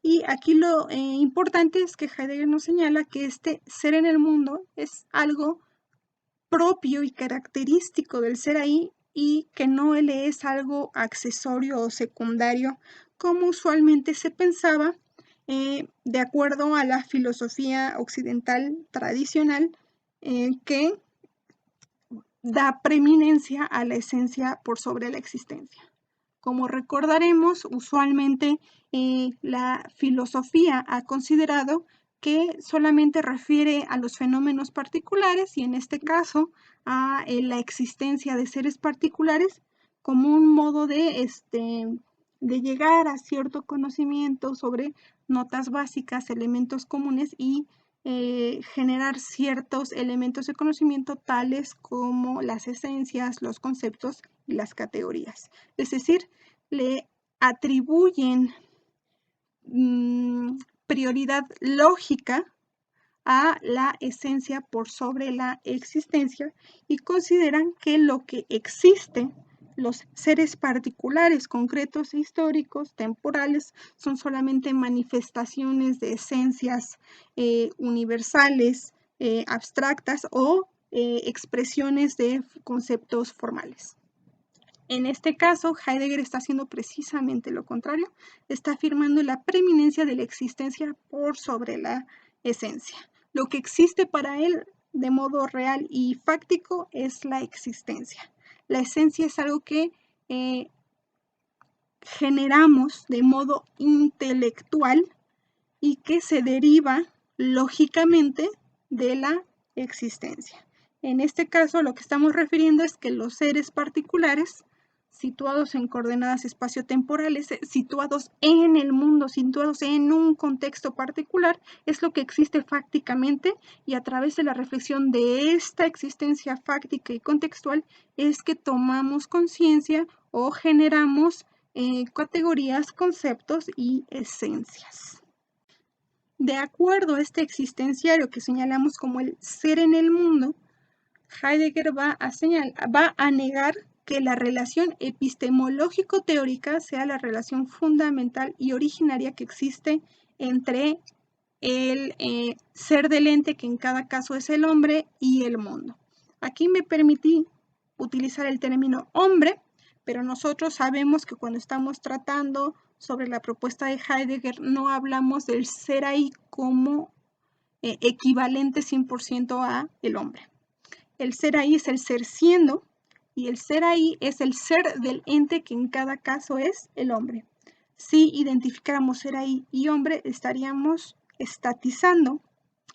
Y aquí lo importante es que Heidegger nos señala que este ser en el mundo es algo propio y característico del ser ahí y que no le es algo accesorio o secundario como usualmente se pensaba de acuerdo a la filosofía occidental tradicional que da preeminencia a la esencia por sobre la existencia. Como recordaremos, usualmente la filosofía ha considerado que solamente refiere a los fenómenos particulares y en este caso a la existencia de seres particulares como un modo de llegar a cierto conocimiento sobre notas básicas, elementos comunes y generar ciertos elementos de conocimiento tales como las esencias, los conceptos y las categorías. Es decir, le atribuyen prioridad lógica a la esencia por sobre la existencia y consideran que lo que existe, los seres particulares, concretos, históricos, temporales, son solamente manifestaciones de esencias universales, abstractas o expresiones de conceptos formales. En este caso, Heidegger está haciendo precisamente lo contrario, está afirmando la preeminencia de la existencia por sobre la esencia. Lo que existe para él de modo real y fáctico es la existencia. La esencia es algo que generamos de modo intelectual y que se deriva lógicamente de la existencia. En este caso, lo que estamos refiriendo es que los seres particulares situados en coordenadas espaciotemporales, situados en el mundo, situados en un contexto particular, es lo que existe fácticamente y a través de la reflexión de esta existencia fáctica y contextual es que tomamos conciencia o generamos categorías, conceptos y esencias. De acuerdo a este existenciario que señalamos como el ser en el mundo, Heidegger va a negar que la relación epistemológico-teórica sea la relación fundamental y originaria que existe entre el ser del ente, que en cada caso es el hombre, y el mundo. Aquí me permití utilizar el término hombre, pero nosotros sabemos que cuando estamos tratando sobre la propuesta de Heidegger no hablamos del ser ahí como equivalente 100% a el hombre. El ser ahí es el ser siendo, y el ser ahí es el ser del ente, que en cada caso es el hombre. Si identificáramos ser ahí y hombre, estaríamos estatizando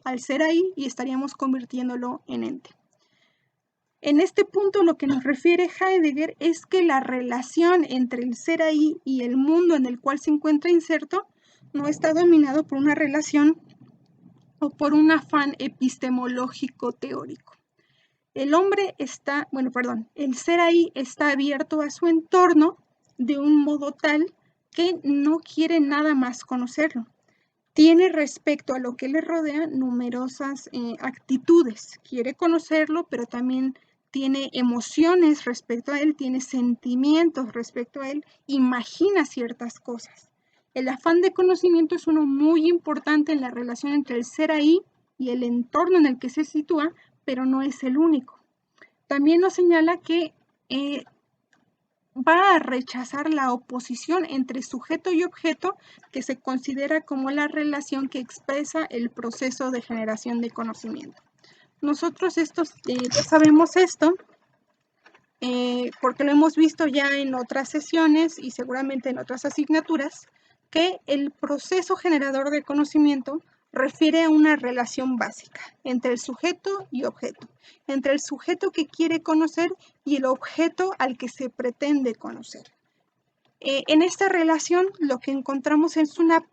al ser ahí y estaríamos convirtiéndolo en ente. En este punto lo que nos refiere Heidegger es que la relación entre el ser ahí y el mundo en el cual se encuentra inserto no está dominado por una relación o por un afán epistemológico teórico. El ser ahí está abierto a su entorno de un modo tal que no quiere nada más conocerlo. Tiene respecto a lo que le rodea numerosas actitudes. Quiere conocerlo, pero también tiene emociones respecto a él, tiene sentimientos respecto a él, imagina ciertas cosas. El afán de conocimiento es uno muy importante en la relación entre el ser ahí y el entorno en el que se sitúa, pero no es el único. También nos señala que va a rechazar la oposición entre sujeto y objeto, que se considera como la relación que expresa el proceso de generación de conocimiento. Nosotros ya sabemos esto, porque lo hemos visto ya en otras sesiones y seguramente en otras asignaturas, que el proceso generador de conocimiento refiere a una relación básica entre el sujeto y objeto, entre el sujeto que quiere conocer y el objeto al que se pretende conocer. En esta relación lo que encontramos es una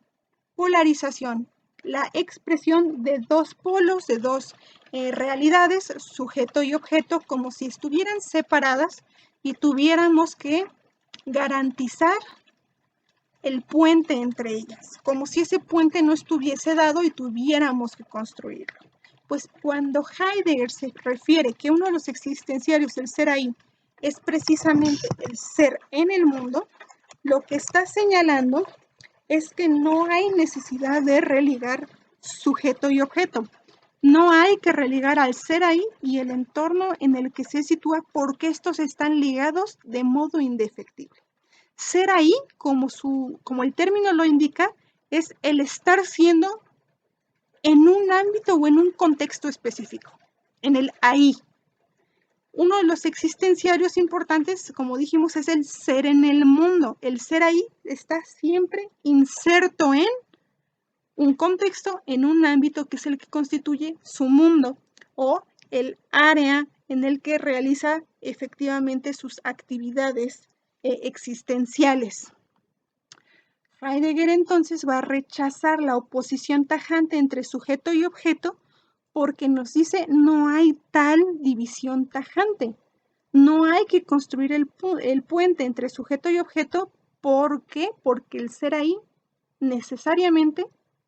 polarización, la expresión de dos polos, de dos realidades, sujeto y objeto, como si estuvieran separadas y tuviéramos que garantizar el puente entre ellas, como si ese puente no estuviese dado y tuviéramos que construirlo. Pues cuando Heidegger se refiere que uno de los existenciarios del ser ahí es precisamente el ser en el mundo, lo que está señalando es que no hay necesidad de religar sujeto y objeto. No hay que religar al ser ahí y el entorno en el que se sitúa, porque estos están ligados de modo indefectible. Ser ahí, como el término lo indica, es el estar siendo en un ámbito o en un contexto específico, en el ahí. Uno de los existenciarios importantes, como dijimos, es el ser en el mundo. El ser ahí está siempre inserto en un contexto, en un ámbito que es el que constituye su mundo o el área en el que realiza efectivamente sus actividades existenciales. Heidegger entonces va a rechazar la oposición tajante entre sujeto y objeto, porque nos dice no hay tal división tajante. No hay que construir el puente entre sujeto y objeto. ¿Por qué? Porque el ser ahí necesariamente,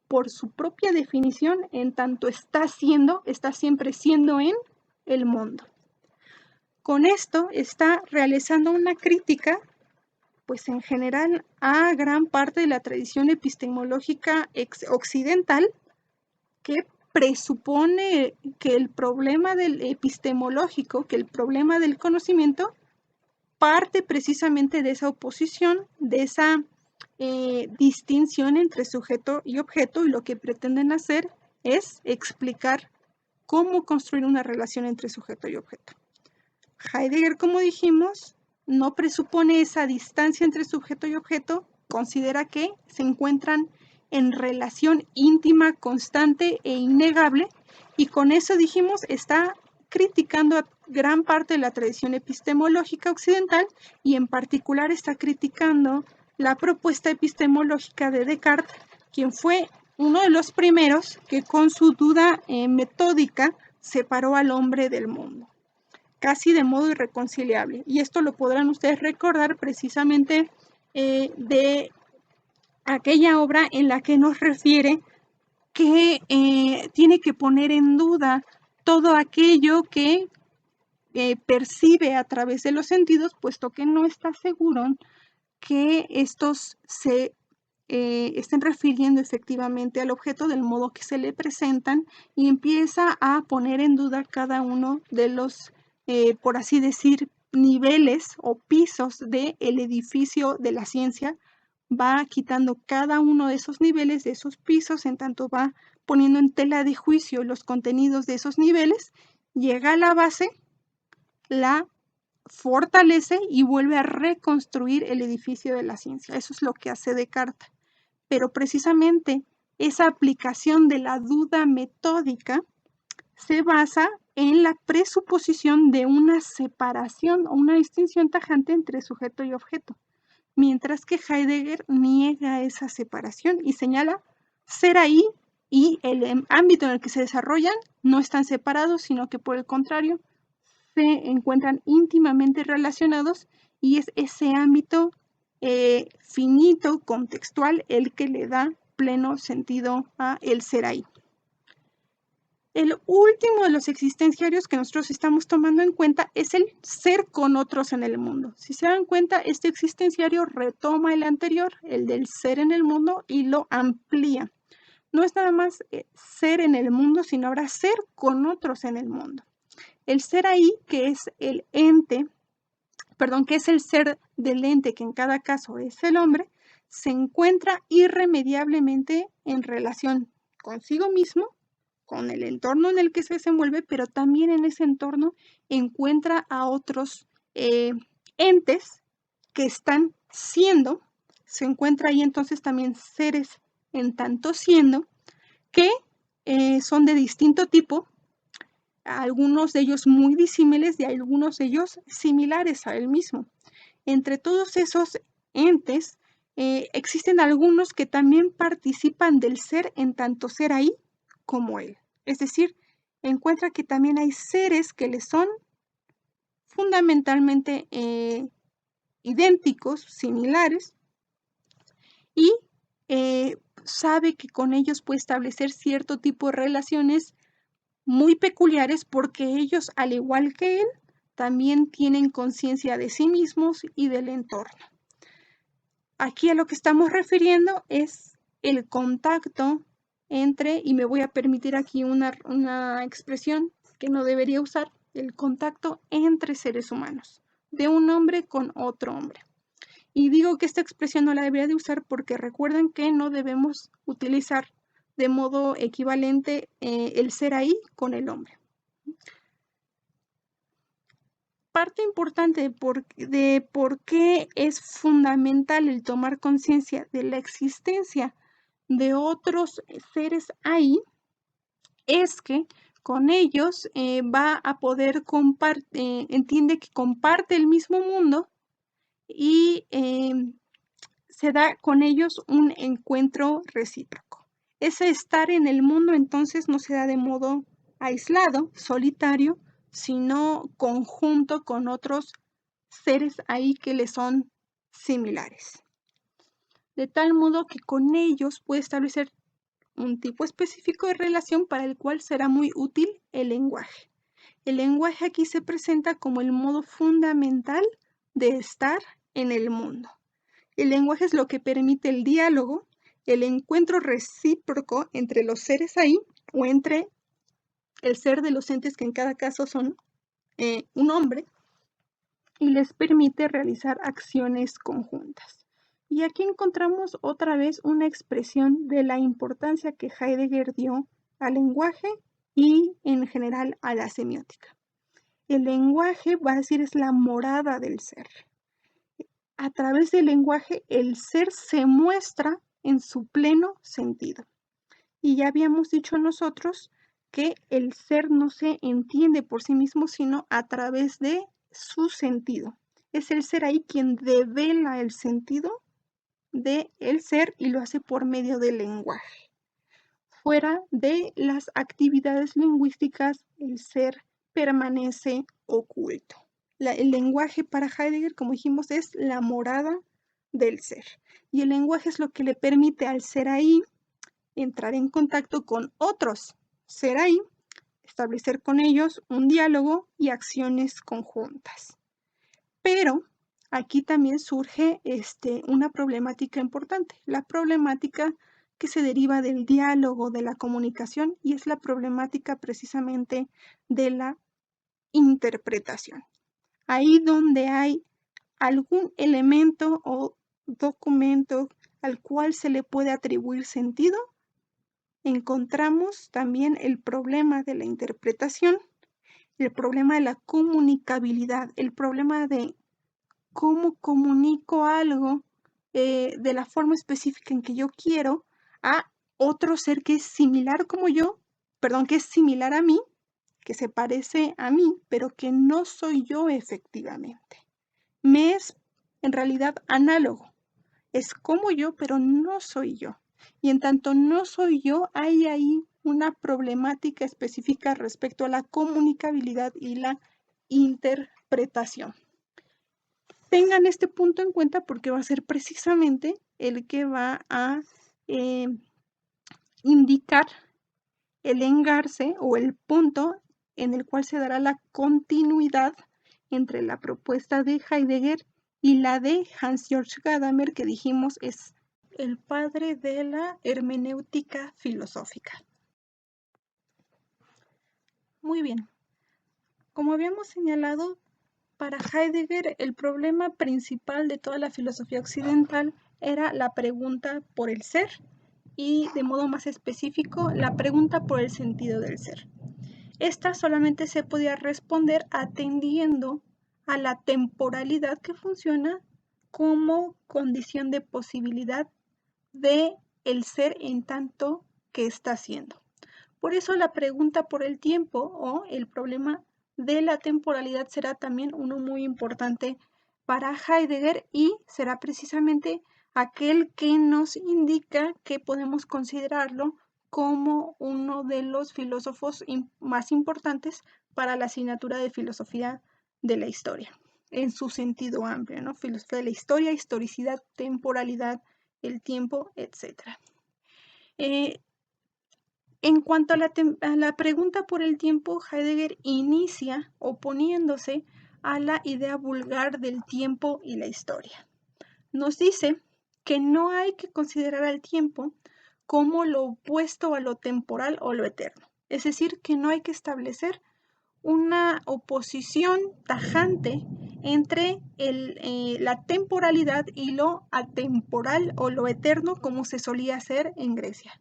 por su propia definición, en tanto está siempre siendo en el mundo. Con esto está realizando una crítica, pues en general, a gran parte de la tradición epistemológica occidental, que presupone que el problema del epistemológico, que el problema del conocimiento, parte precisamente de esa oposición, de esa distinción entre sujeto y objeto, y lo que pretenden hacer es explicar cómo construir una relación entre sujeto y objeto. Heidegger, como dijimos, no presupone esa distancia entre sujeto y objeto, considera que se encuentran en relación íntima, constante e innegable, y con eso dijimos está criticando a gran parte de la tradición epistemológica occidental, y en particular está criticando la propuesta epistemológica de Descartes, quien fue uno de los primeros que con su duda metódica separó al hombre del mundo, casi de modo irreconciliable. Y esto lo podrán ustedes recordar precisamente de aquella obra en la que nos refiere que tiene que poner en duda todo aquello que percibe a través de los sentidos, puesto que no está seguro que estos se estén refiriendo efectivamente al objeto del modo que se le presentan, y empieza a poner en duda cada uno de los, por así decir, niveles o pisos del edificio de la ciencia. Va quitando cada uno de esos niveles, de esos pisos, en tanto va poniendo en tela de juicio los contenidos de esos niveles, llega a la base, la fortalece y vuelve a reconstruir el edificio de la ciencia. Eso es lo que hace Descartes. Pero precisamente esa aplicación de la duda metódica se basa en la presuposición de una separación o una distinción tajante entre sujeto y objeto, mientras que Heidegger niega esa separación y señala ser ahí y el ámbito en el que se desarrollan no están separados, sino que por el contrario se encuentran íntimamente relacionados, y es ese ámbito finito, contextual, el que le da pleno sentido a el ser ahí. El último de los existenciarios que nosotros estamos tomando en cuenta es el ser con otros en el mundo. Si se dan cuenta, este existenciario retoma el anterior, el del ser en el mundo, y lo amplía. No es nada más ser en el mundo, sino ahora ser con otros en el mundo. El ser ahí, que es el ente, que es el ser del ente, que en cada caso es el hombre, se encuentra irremediablemente en relación consigo mismo, con el entorno en el que se desenvuelve, pero también en ese entorno encuentra a otros entes que están siendo, se encuentra ahí entonces también seres en tanto siendo, que son de distinto tipo, algunos de ellos muy disímiles y algunos de ellos similares a él mismo. Entre todos esos entes existen algunos que también participan del ser en tanto ser ahí como él. Es decir, encuentra que también hay seres que le son fundamentalmente idénticos, similares, y sabe que con ellos puede establecer cierto tipo de relaciones muy peculiares, porque ellos, al igual que él, también tienen conciencia de sí mismos y del entorno. Aquí a lo que estamos refiriendo es el contacto entre, y me voy a permitir aquí una expresión que no debería usar, el contacto entre seres humanos, de un hombre con otro hombre. Y digo que esta expresión no la debería de usar porque recuerden que no debemos utilizar de modo equivalente el ser ahí con el hombre. Parte importante de por qué es fundamental el tomar conciencia de la existencia de otros seres ahí es que con ellos va a poder entiende que comparte el mismo mundo, y se da con ellos un encuentro recíproco. Ese estar en el mundo entonces no se da de modo aislado, solitario, sino conjunto con otros seres ahí que le son similares. De tal modo que con ellos puede establecer un tipo específico de relación para el cual será muy útil el lenguaje. El lenguaje aquí se presenta como el modo fundamental de estar en el mundo. El lenguaje es lo que permite el diálogo, el encuentro recíproco entre los seres ahí, o entre el ser de los entes que en cada caso son un hombre, y les permite realizar acciones conjuntas. Y aquí encontramos otra vez una expresión de la importancia que Heidegger dio al lenguaje y en general a la semiótica. El lenguaje, va a decir, es la morada del ser. A través del lenguaje, el ser se muestra en su pleno sentido. Y ya habíamos dicho nosotros que el ser no se entiende por sí mismo, sino a través de su sentido. Es el ser ahí quien devela el sentido del ser, y lo hace por medio del lenguaje. Fuera de las actividades lingüísticas, el ser permanece oculto. El lenguaje para Heidegger, como dijimos, es la morada del ser. Y el lenguaje es lo que le permite al ser ahí entrar en contacto con otros ser ahí, establecer con ellos un diálogo y acciones conjuntas. Pero aquí también surge una problemática importante, la problemática que se deriva del diálogo, de la comunicación, y es la problemática precisamente de la interpretación. Ahí donde hay algún elemento o documento al cual se le puede atribuir sentido, encontramos también el problema de la interpretación, el problema de la comunicabilidad, el problema de cómo comunico algo de la forma específica en que yo quiero a otro ser que es similar como yo, perdón, que es similar a mí, que se parece a mí, pero que no soy yo efectivamente. Me es en realidad análogo. Es como yo, pero no soy yo. Y en tanto no soy yo, hay ahí una problemática específica respecto a la comunicabilidad y la interpretación. Tengan este punto en cuenta porque va a ser precisamente el que va a indicar el engarce o el punto en el cual se dará la continuidad entre la propuesta de Heidegger y la de Hans-Georg Gadamer, que dijimos es el padre de la hermenéutica filosófica. Muy bien. Como habíamos señalado, para Heidegger el problema principal de toda la filosofía occidental era la pregunta por el ser y, de modo más específico, la pregunta por el sentido del ser. Esta solamente se podía responder atendiendo a la temporalidad que funciona como condición de posibilidad de el ser en tanto que está siendo. Por eso la pregunta por el tiempo o el problema de la temporalidad será también uno muy importante para Heidegger y será precisamente aquel que nos indica que podemos considerarlo como uno de los filósofos más importantes para la asignatura de filosofía de la historia, en su sentido amplio, ¿no? Filosofía de la historia, historicidad, temporalidad, el tiempo, etc. En cuanto a la pregunta por el tiempo, Heidegger inicia oponiéndose a la idea vulgar del tiempo y la historia. Nos dice que no hay que considerar al tiempo como lo opuesto a lo temporal o lo eterno. Es decir, que no hay que establecer una oposición tajante entre la temporalidad y lo atemporal o lo eterno, como se solía hacer en Grecia.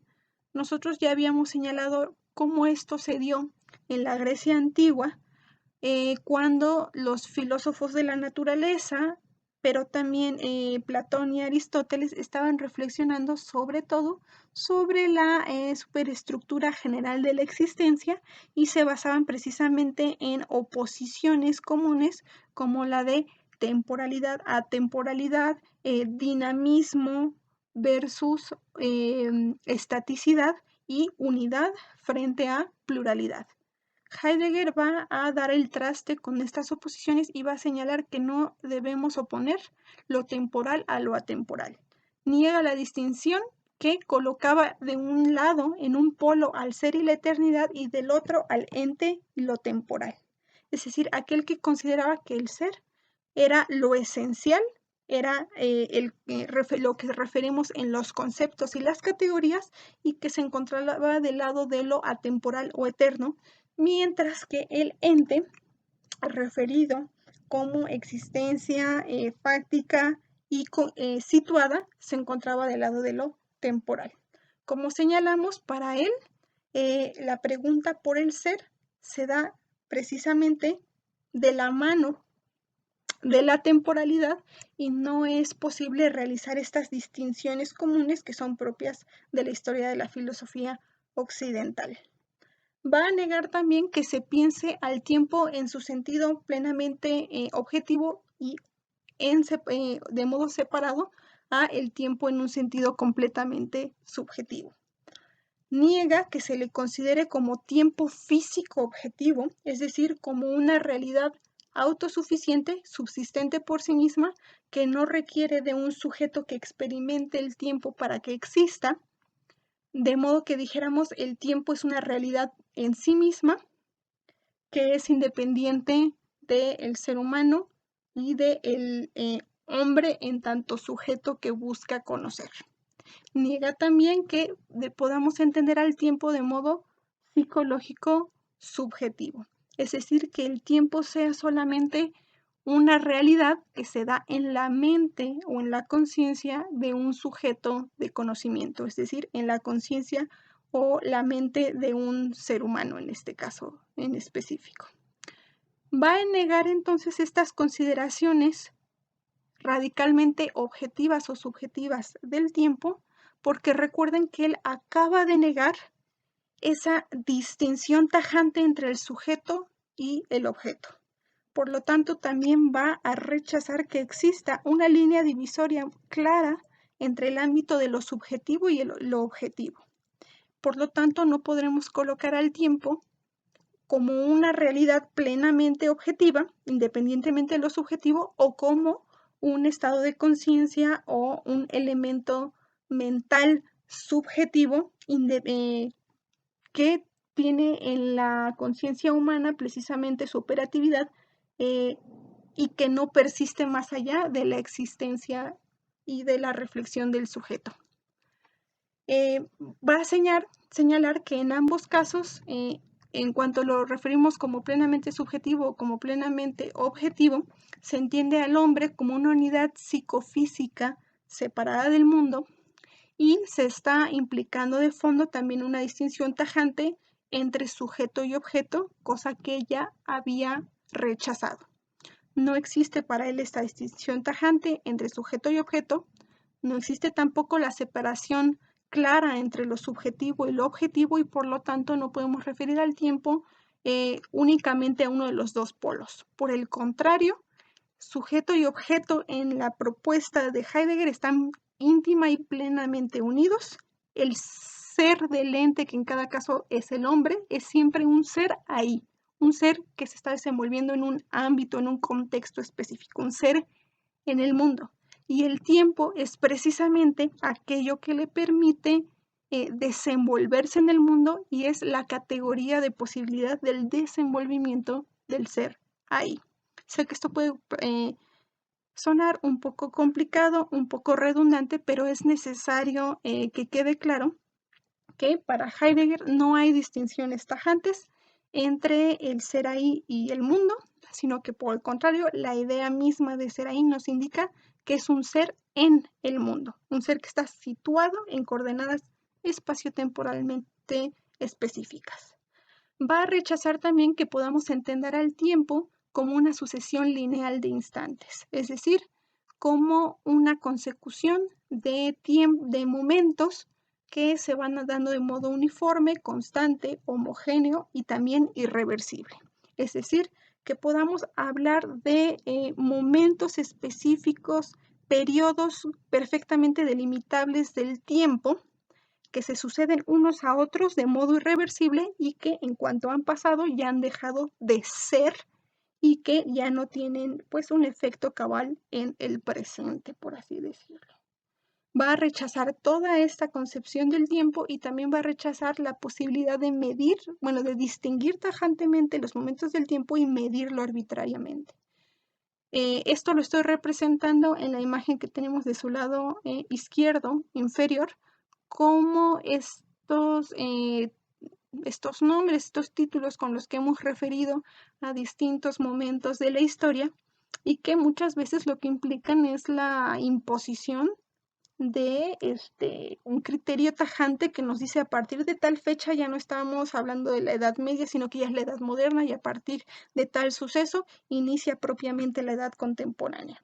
Nosotros ya habíamos señalado cómo esto se dio en la Grecia antigua, cuando los filósofos de la naturaleza, pero también Platón y Aristóteles, estaban reflexionando sobre todo sobre la superestructura general de la existencia y se basaban precisamente en oposiciones comunes como la de temporalidad, atemporalidad, dinamismo versus estaticidad y unidad frente a pluralidad. Heidegger va a dar el traste con estas oposiciones y va a señalar que no debemos oponer lo temporal a lo atemporal. Niega la distinción que colocaba de un lado en un polo al ser y la eternidad y del otro al ente y lo temporal. Es decir, aquel que consideraba que el ser era lo esencial, era lo que referimos en los conceptos y las categorías y que se encontraba del lado de lo atemporal o eterno, mientras que el ente referido como existencia fáctica y situada se encontraba del lado de lo temporal. Como señalamos, para él la pregunta por el ser se da precisamente de la mano de la temporalidad y no es posible realizar estas distinciones comunes que son propias de la historia de la filosofía occidental. Va a negar también que se piense al tiempo en su sentido plenamente objetivo y de modo separado a el tiempo en un sentido completamente subjetivo. Niega que se le considere como tiempo físico objetivo, es decir, como una realidad autosuficiente, subsistente por sí misma, que no requiere de un sujeto que experimente el tiempo para que exista, de modo que dijéramos el tiempo es una realidad en sí misma, que es independiente del ser humano y del hombre en tanto sujeto que busca conocer. Niega también que podamos entender al tiempo de modo psicológico subjetivo, es decir, que el tiempo sea solamente una realidad que se da en la mente o en la conciencia de un sujeto de conocimiento, es decir, en la conciencia o la mente de un ser humano en este caso en específico. Va a negar entonces estas consideraciones radicalmente objetivas o subjetivas del tiempo, porque recuerden que él acaba de negar esa distinción tajante entre el sujeto y el objeto. Por lo tanto, también va a rechazar que exista una línea divisoria clara entre el ámbito de lo subjetivo y lo objetivo. Por lo tanto, no podremos colocar al tiempo como una realidad plenamente objetiva, independientemente de lo subjetivo, o como un estado de conciencia o un elemento mental subjetivo que tiene en la conciencia humana precisamente su operatividad y que no persiste más allá de la existencia y de la reflexión del sujeto. Va a señalar que en ambos casos, en cuanto lo referimos como plenamente subjetivo o como plenamente objetivo, se entiende al hombre como una unidad psicofísica separada del mundo y se está implicando de fondo también una distinción tajante entre sujeto y objeto, cosa que ella había rechazado. No existe para él esta distinción tajante entre sujeto y objeto, no existe tampoco la separación clara entre lo subjetivo y lo objetivo y por lo tanto no podemos referir al tiempo únicamente a uno de los dos polos. Por el contrario, sujeto y objeto en la propuesta de Heidegger están íntima y plenamente unidos. El ser del ente, que en cada caso es el hombre, es siempre un ser ahí, un ser que se está desenvolviendo en un ámbito, en un contexto específico, un ser en el mundo. Y el tiempo es precisamente aquello que le permite desenvolverse en el mundo y es la categoría de posibilidad del desenvolvimiento del ser ahí. Sé que esto puede sonar un poco complicado, un poco redundante, pero es necesario que quede claro que para Heidegger no hay distinciones tajantes entre el ser ahí y el mundo, sino que por el contrario, la idea misma de ser ahí nos indica que es un ser en el mundo, un ser que está situado en coordenadas espaciotemporalmente específicas. Va a rechazar también que podamos entender al tiempo como una sucesión lineal de instantes, es decir, como una consecución de momentos que se van dando de modo uniforme, constante, homogéneo y también irreversible. Es decir, que podamos hablar de momentos específicos, periodos perfectamente delimitables del tiempo que se suceden unos a otros de modo irreversible y que en cuanto han pasado ya han dejado de ser y que ya no tienen pues un efecto cabal en el presente, por así decirlo. Va a rechazar toda esta concepción del tiempo y también va a rechazar la posibilidad de medir, bueno, de distinguir tajantemente los momentos del tiempo y medirlo arbitrariamente. Esto lo estoy representando en la imagen que tenemos de su lado izquierdo, inferior, como estos nombres, estos títulos con los que hemos referido a distintos momentos de la historia y que muchas veces lo que implican es la imposición de un criterio tajante que nos dice a partir de tal fecha ya no estamos hablando de la Edad Media, sino que ya es la Edad Moderna y a partir de tal suceso inicia propiamente la Edad Contemporánea.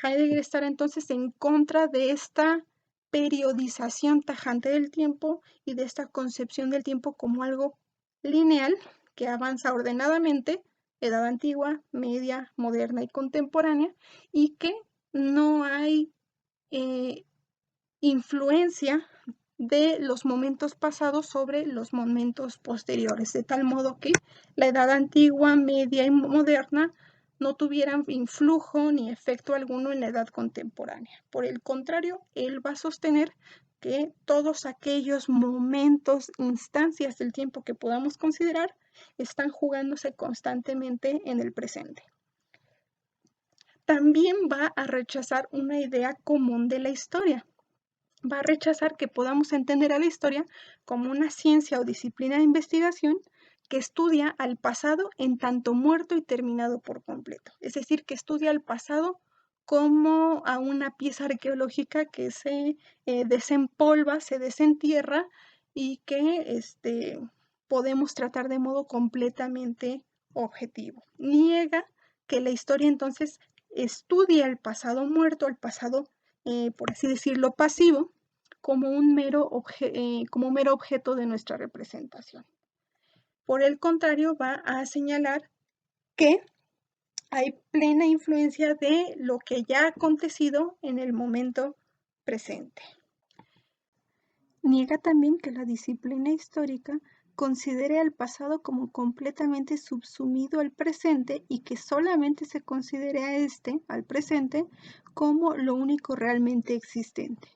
Heidegger estará entonces en contra de esta periodización tajante del tiempo y de esta concepción del tiempo como algo lineal que avanza ordenadamente, edad antigua, media, moderna y contemporánea, y que no hay influencia de los momentos pasados sobre los momentos posteriores, de tal modo que la edad antigua, media y moderna no tuvieran influjo ni efecto alguno en la edad contemporánea. Por el contrario, él va a sostener que todos aquellos momentos, instancias del tiempo que podamos considerar, están jugándose constantemente en el presente. También va a rechazar una idea común de la historia. Va a rechazar que podamos entender a la historia como una ciencia o disciplina de investigación que estudia al pasado en tanto muerto y terminado por completo. Es decir, que estudia al pasado como a una pieza arqueológica que se desempolva, se desentierra y que podemos tratar de modo completamente objetivo. Niega que la historia entonces estudia el pasado muerto, el pasado por así decirlo, pasivo, como un mero objeto de nuestra representación. Por el contrario, va a señalar que hay plena influencia de lo que ya ha acontecido en el momento presente. Niega también que la disciplina histórica considere al pasado como completamente subsumido al presente y que solamente se considere a al presente, como lo único realmente existente.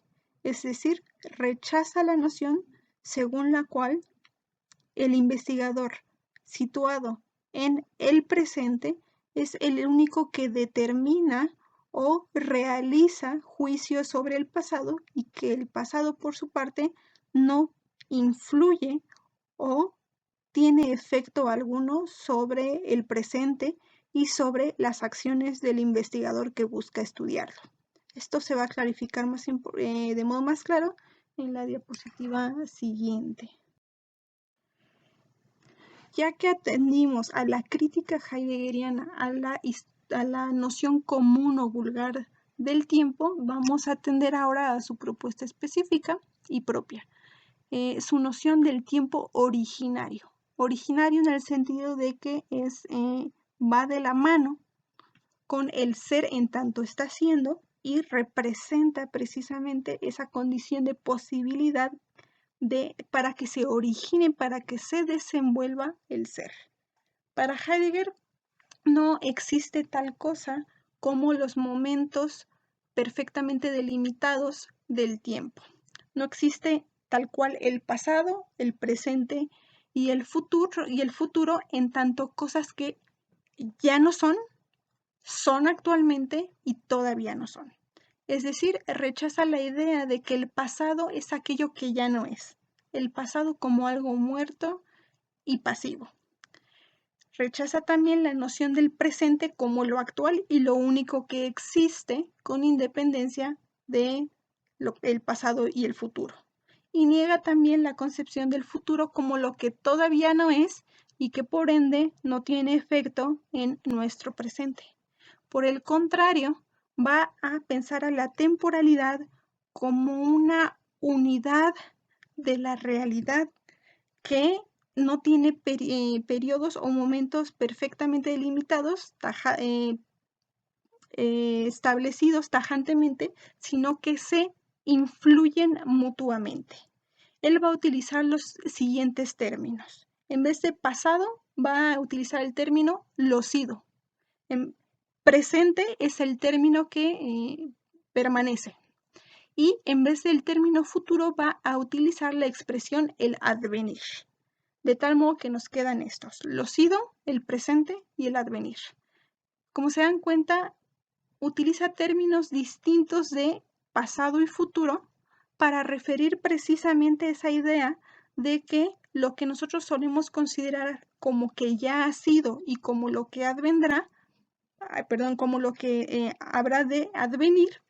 Es decir, rechaza la noción según la cual el investigador situado en el presente es el único que determina o realiza juicios sobre el pasado y que el pasado por su parte no influye o tiene efecto alguno sobre el presente y sobre las acciones del investigador que busca estudiarlo. Esto se va a clarificar de modo más claro en la diapositiva siguiente. Ya que atendimos a la crítica heideggeriana, a la noción común o vulgar del tiempo, vamos a atender ahora a su propuesta específica y propia, su noción del tiempo originario. Originario en el sentido de que va de la mano con el ser en tanto está siendo y representa precisamente esa condición de posibilidad para que se origine, para que se desenvuelva el ser. Para Heidegger no existe tal cosa como los momentos perfectamente delimitados del tiempo. No existe tal cual el pasado, el presente y el futuro en tanto cosas que ya no son actualmente y todavía no son. Es decir, rechaza la idea de que el pasado es aquello que ya no es, el pasado como algo muerto y pasivo. Rechaza también la noción del presente como lo actual y lo único que existe con independencia de el pasado y el futuro. Y niega también la concepción del futuro como lo que todavía no es y que por ende no tiene efecto en nuestro presente. Por el contrario, va a pensar a la temporalidad como una unidad de la realidad que no tiene periodos o momentos perfectamente delimitados, establecidos tajantemente, sino que se influyen mutuamente. Él va a utilizar los siguientes términos. En vez de pasado, va a utilizar el término losido. En presente es el término que permanece. Y en vez del término futuro va a utilizar la expresión el advenir. De tal modo que nos quedan estos, losido, el presente y el advenir. Como se dan cuenta, utiliza términos distintos de pasado y futuro para referir precisamente esa idea de que lo que nosotros solemos considerar como que ya ha sido y como lo que advendrá, como lo que habrá de advenir,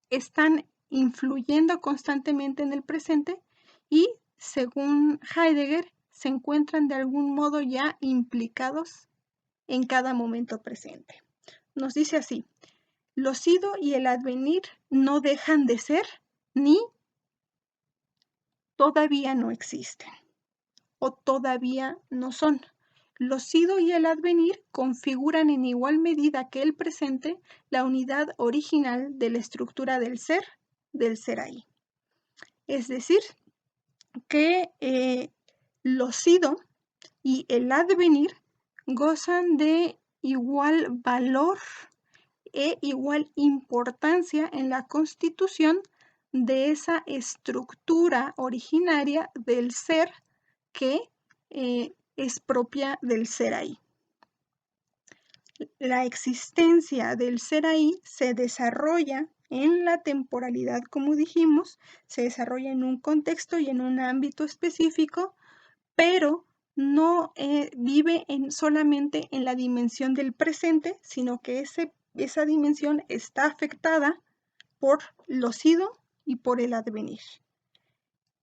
están influyendo constantemente en el presente y, según Heidegger, se encuentran de algún modo ya implicados en cada momento presente. Nos dice así, los ido y el advenir no dejan de ser ni todavía no existen o todavía no son. Los ido y el advenir configuran en igual medida que el presente la unidad original de la estructura del ser ahí. Es decir, que los ido y el advenir gozan de igual valor e igual importancia en la constitución de esa estructura originaria del ser que es propia del ser ahí. La existencia del ser ahí se desarrolla en la temporalidad, como dijimos, se desarrolla en un contexto y en un ámbito específico, pero no vive solamente en la dimensión del presente, sino que esa dimensión está afectada por lo sido y por el advenir.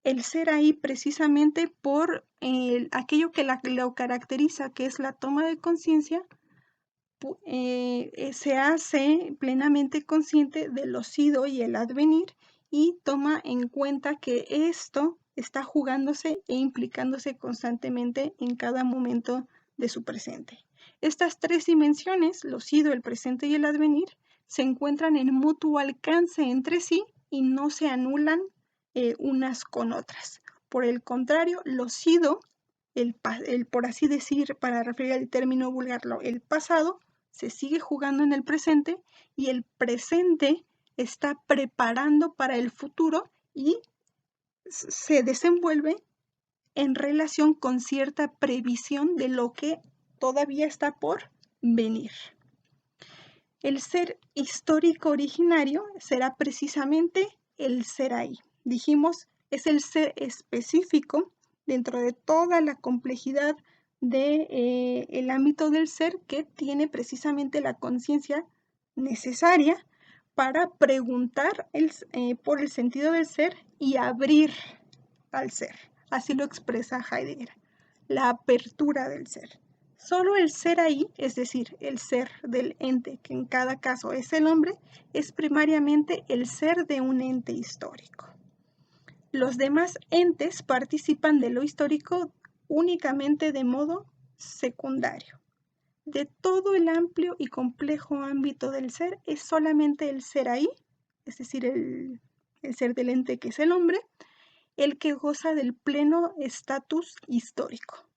El ser ahí precisamente por aquello que lo caracteriza, que es la toma de conciencia, se hace plenamente consciente de lo sido y el advenir y toma en cuenta que esto está jugándose e implicándose constantemente en cada momento de su presente. Estas tres dimensiones, lo sido, el presente y el advenir, se encuentran en mutuo alcance entre sí y no se anulan unas con otras. Por el contrario, lo sido, por así decir, para referir al término vulgar, el pasado, se sigue jugando en el presente y el presente está preparando para el futuro y se desenvuelve en relación con cierta previsión de lo que todavía está por venir. El ser histórico originario será precisamente el ser ahí. Dijimos, es el ser específico dentro de toda la complejidad del ámbito del ser que tiene precisamente la conciencia necesaria para preguntar por el sentido del ser y abrir al ser. Así lo expresa Heidegger, la apertura del ser. Solo el ser ahí, es decir, el ser del ente, que en cada caso es el hombre, es primariamente el ser de un ente histórico. Los demás entes participan de lo histórico únicamente de modo secundario. De todo el amplio y complejo ámbito del ser, es solamente el ser ahí, es decir, el ser del ente que es el hombre, el que goza del pleno estatus histórico.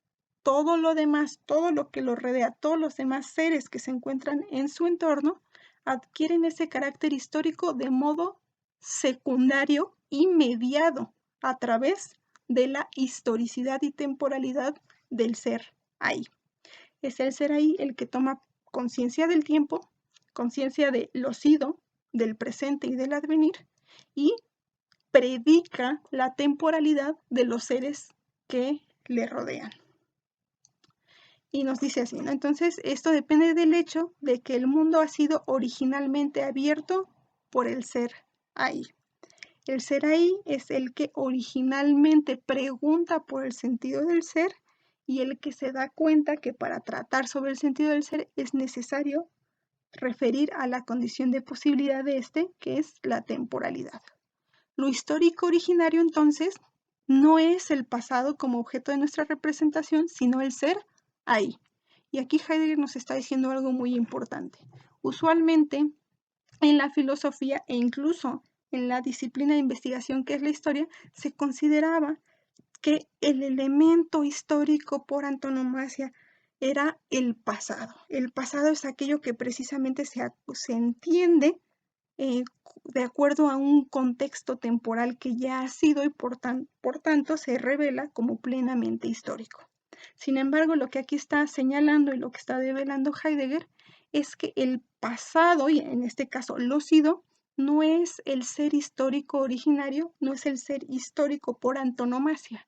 Todo lo demás, todo lo que lo rodea, todos los demás seres que se encuentran en su entorno, adquieren ese carácter histórico de modo secundario y mediado a través de la historicidad y temporalidad del ser ahí. Es el ser ahí el que toma conciencia del tiempo, conciencia de lo sido, del presente y del advenir, y predica la temporalidad de los seres que le rodean. Y nos dice así, ¿no? Entonces, esto depende del hecho de que el mundo ha sido originalmente abierto por el ser ahí. El ser ahí es el que originalmente pregunta por el sentido del ser y el que se da cuenta que para tratar sobre el sentido del ser es necesario referir a la condición de posibilidad de este, que es la temporalidad. Lo histórico originario, entonces, no es el pasado como objeto de nuestra representación, sino el ser ahí. Y aquí Heidegger nos está diciendo algo muy importante. Usualmente, en la filosofía e incluso en la disciplina de investigación que es la historia, se consideraba que el elemento histórico por antonomasia era el pasado. El pasado es aquello que precisamente se entiende de acuerdo a un contexto temporal que ya ha sido y por tanto se revela como plenamente histórico. Sin embargo, lo que aquí está señalando y lo que está develando Heidegger es que el pasado, y en este caso lo sido, no es el ser histórico originario, no es el ser histórico por antonomasia.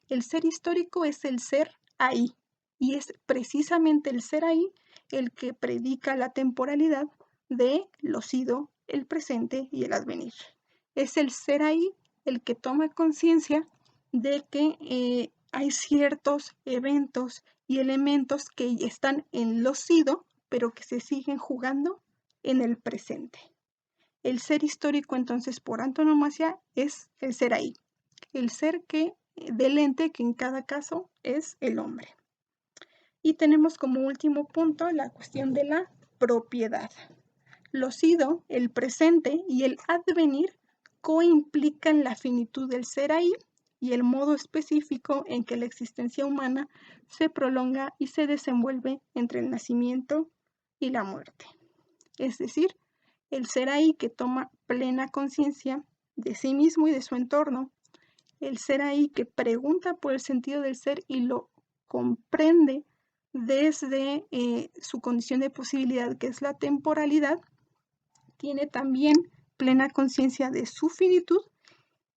El ser histórico es el ser ahí, y es precisamente el ser ahí el que predica la temporalidad de lo sido, el presente y el advenir. Es el ser ahí el que toma conciencia de que hay ciertos eventos y elementos que están en lo sido, pero que se siguen jugando en el presente. El ser histórico, entonces, por antonomasia, es el ser ahí, el ser del ente que en cada caso es el hombre. Y tenemos como último punto la cuestión de la propiedad. Lo sido, el presente y el advenir coimplican la finitud del ser ahí y el modo específico en que la existencia humana se prolonga y se desenvuelve entre el nacimiento y la muerte. Es decir, el ser ahí que toma plena conciencia de sí mismo y de su entorno, el ser ahí que pregunta por el sentido del ser y lo comprende desde su condición de posibilidad, que es la temporalidad, tiene también plena conciencia de su finitud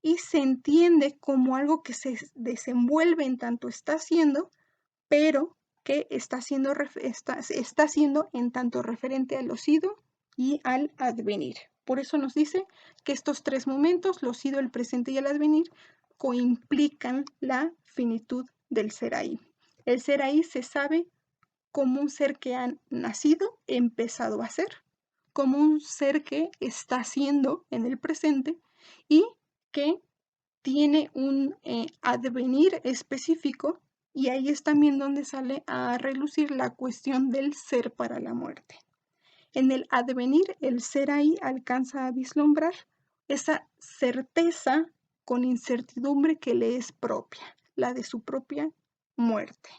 y se entiende como algo que se desenvuelve en tanto está haciendo, pero que está siendo en tanto referente al osido y al advenir. Por eso nos dice que estos tres momentos, el osido, el presente y el advenir, coimplican la finitud del ser ahí. El ser ahí se sabe como un ser que ha nacido, empezado a ser, como un ser que está siendo en el presente y que tiene un advenir específico, y ahí es también donde sale a relucir la cuestión del ser para la muerte. En el advenir, el ser ahí alcanza a vislumbrar esa certeza con incertidumbre que le es propia, la de su propia muerte.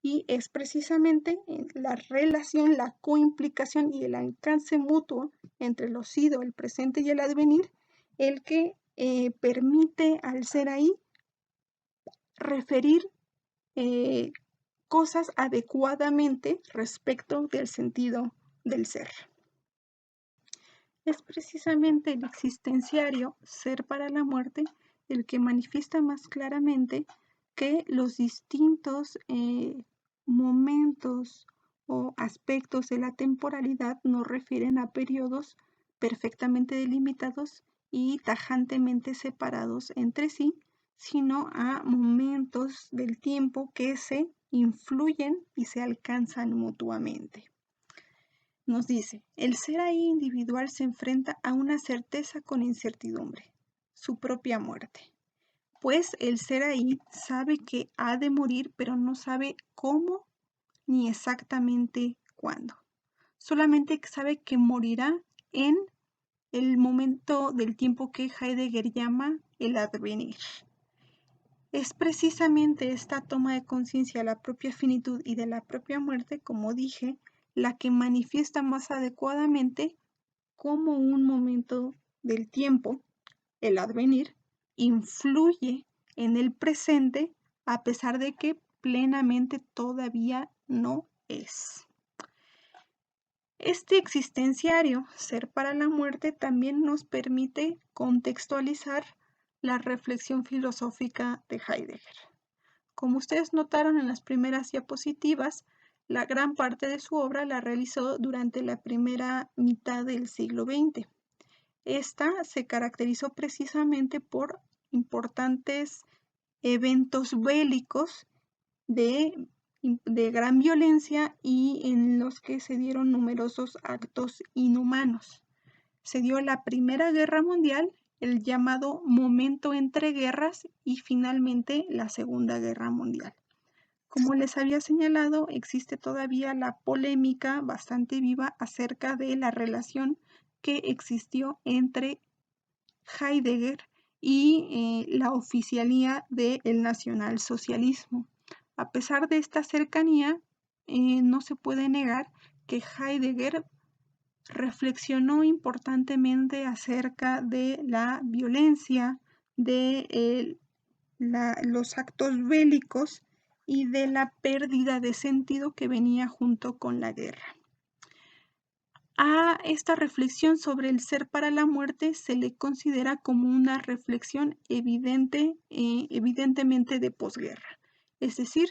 Y es precisamente la relación, la coimplicación y el alcance mutuo entre el osido, el presente y el advenir, el que permite al ser ahí referir cosas adecuadamente respecto del sentido del ser. Es precisamente el existenciario, ser para la muerte, el que manifiesta más claramente que los distintos momentos o aspectos de la temporalidad no refieren a periodos perfectamente delimitados y tajantemente separados entre sí, sino a momentos del tiempo que se influyen y se alcanzan mutuamente. Nos dice, el ser ahí individual se enfrenta a una certeza con incertidumbre, su propia muerte. Pues el ser ahí sabe que ha de morir, pero no sabe cómo ni exactamente cuándo. Solamente sabe que morirá en el momento del tiempo que Heidegger llama el advenir. Es precisamente esta toma de conciencia de la propia finitud y de la propia muerte, como dije, la que manifiesta más adecuadamente cómo un momento del tiempo, el advenir, influye en el presente a pesar de que plenamente todavía no es. Este existenciario, ser para la muerte, también nos permite contextualizar la reflexión filosófica de Heidegger. Como ustedes notaron en las primeras diapositivas, la gran parte de su obra la realizó durante la primera mitad del siglo XX. Esta se caracterizó precisamente por importantes eventos bélicos de gran violencia y en los que se dieron numerosos actos inhumanos. Se dio la Primera Guerra Mundial, el llamado momento entre guerras y finalmente la Segunda Guerra Mundial. Como les había señalado, existe todavía la polémica bastante viva acerca de la relación que existió entre Heidegger y la oficialía del nacionalsocialismo. A pesar de esta cercanía, no se puede negar que Heidegger reflexionó importantemente acerca de la violencia, de los actos bélicos y de la pérdida de sentido que venía junto con la guerra. A esta reflexión sobre el ser para la muerte se le considera como una reflexión evidentemente de posguerra. Es decir,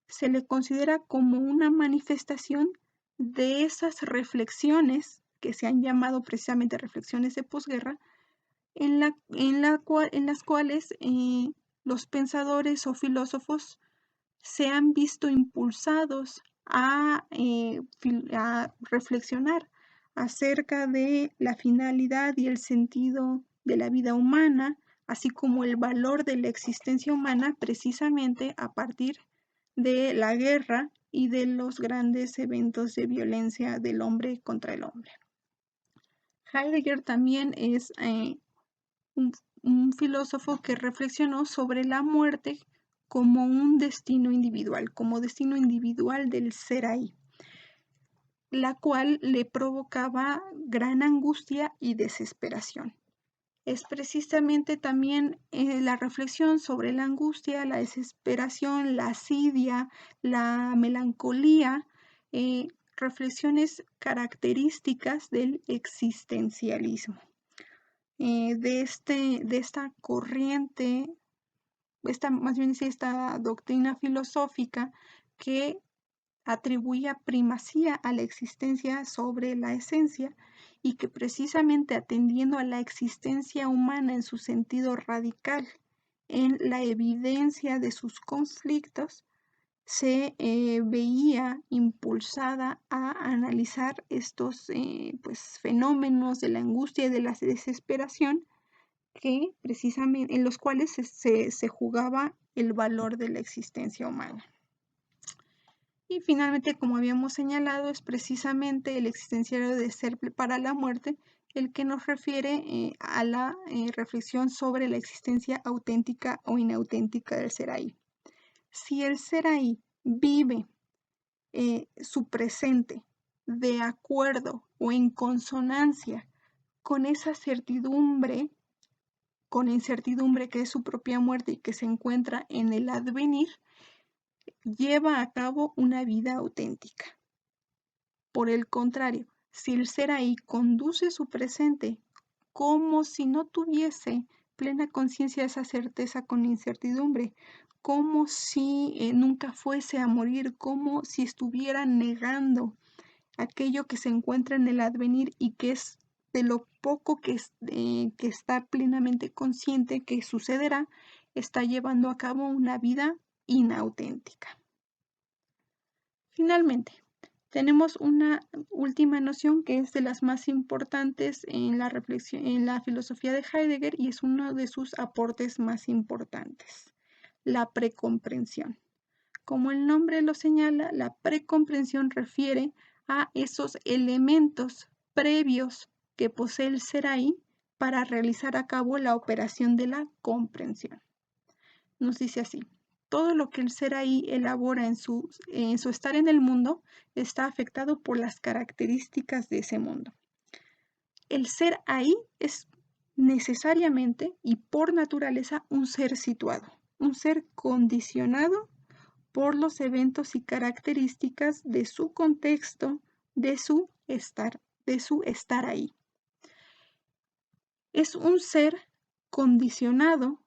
se le considera como una manifestación de esas reflexiones que se han llamado precisamente reflexiones de posguerra, en las cuales los pensadores o filósofos se han visto impulsados a reflexionar acerca de la finalidad y el sentido de la vida humana, así como el valor de la existencia humana, precisamente a partir de la guerra y de los grandes eventos de violencia del hombre contra el hombre. Heidegger también es un filósofo que reflexionó sobre la muerte como un destino individual, como destino individual del ser ahí. la cual le provocaba gran angustia y desesperación. Es precisamente también la reflexión sobre la angustia, la desesperación, la asidia, la melancolía, reflexiones características del existencialismo. De esta corriente, más bien esta doctrina filosófica que atribuía primacía a la existencia sobre la esencia y que precisamente atendiendo a la existencia humana en su sentido radical, en la evidencia de sus conflictos, se veía impulsada a analizar estos fenómenos de la angustia y de la desesperación que precisamente en los cuales se jugaba el valor de la existencia humana. Y finalmente, como habíamos señalado, es precisamente el existenciario de ser para la muerte el que nos refiere a la reflexión sobre la existencia auténtica o inauténtica del ser ahí. Si el ser ahí vive su presente de acuerdo o en consonancia con esa certidumbre, con incertidumbre que es su propia muerte y que se encuentra en el advenir, lleva a cabo una vida auténtica. Por el contrario, si el ser ahí conduce su presente como si no tuviese plena conciencia de esa certeza con incertidumbre, como si nunca fuese a morir, como si estuviera negando aquello que se encuentra en el advenir y que es de lo poco que está plenamente consciente que sucederá, está llevando a cabo una vida inauténtica. Finalmente, tenemos una última noción que es de las más importantes en la reflexión, en la filosofía de Heidegger, y es uno de sus aportes más importantes, la precomprensión. Como el nombre lo señala, la precomprensión refiere a esos elementos previos que posee el ser ahí para realizar a cabo la operación de la comprensión. Nos dice así: todo lo que el ser ahí elabora en su estar en el mundo está afectado por las características de ese mundo. El ser ahí es necesariamente y por naturaleza un ser situado, un ser condicionado por los eventos y características de su contexto, de su estar ahí. Es un ser condicionado,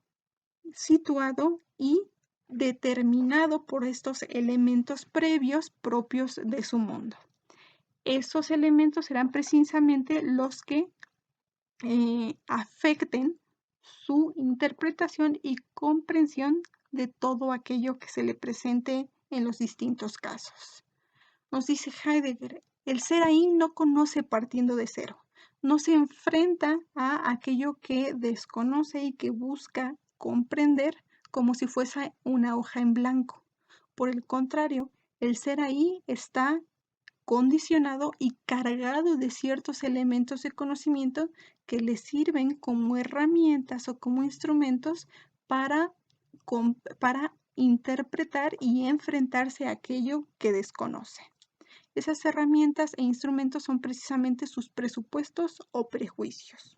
situado y determinado por estos elementos previos propios de su mundo. Esos elementos serán precisamente los que afecten su interpretación y comprensión de todo aquello que se le presente en los distintos casos. Nos dice Heidegger, el ser ahí no conoce partiendo de cero, no se enfrenta a aquello que desconoce y que busca comprender como si fuese una hoja en blanco. Por el contrario, el ser ahí está condicionado y cargado de ciertos elementos de conocimiento que le sirven como herramientas o como instrumentos para interpretar y enfrentarse a aquello que desconoce. Esas herramientas e instrumentos son precisamente sus presupuestos o prejuicios.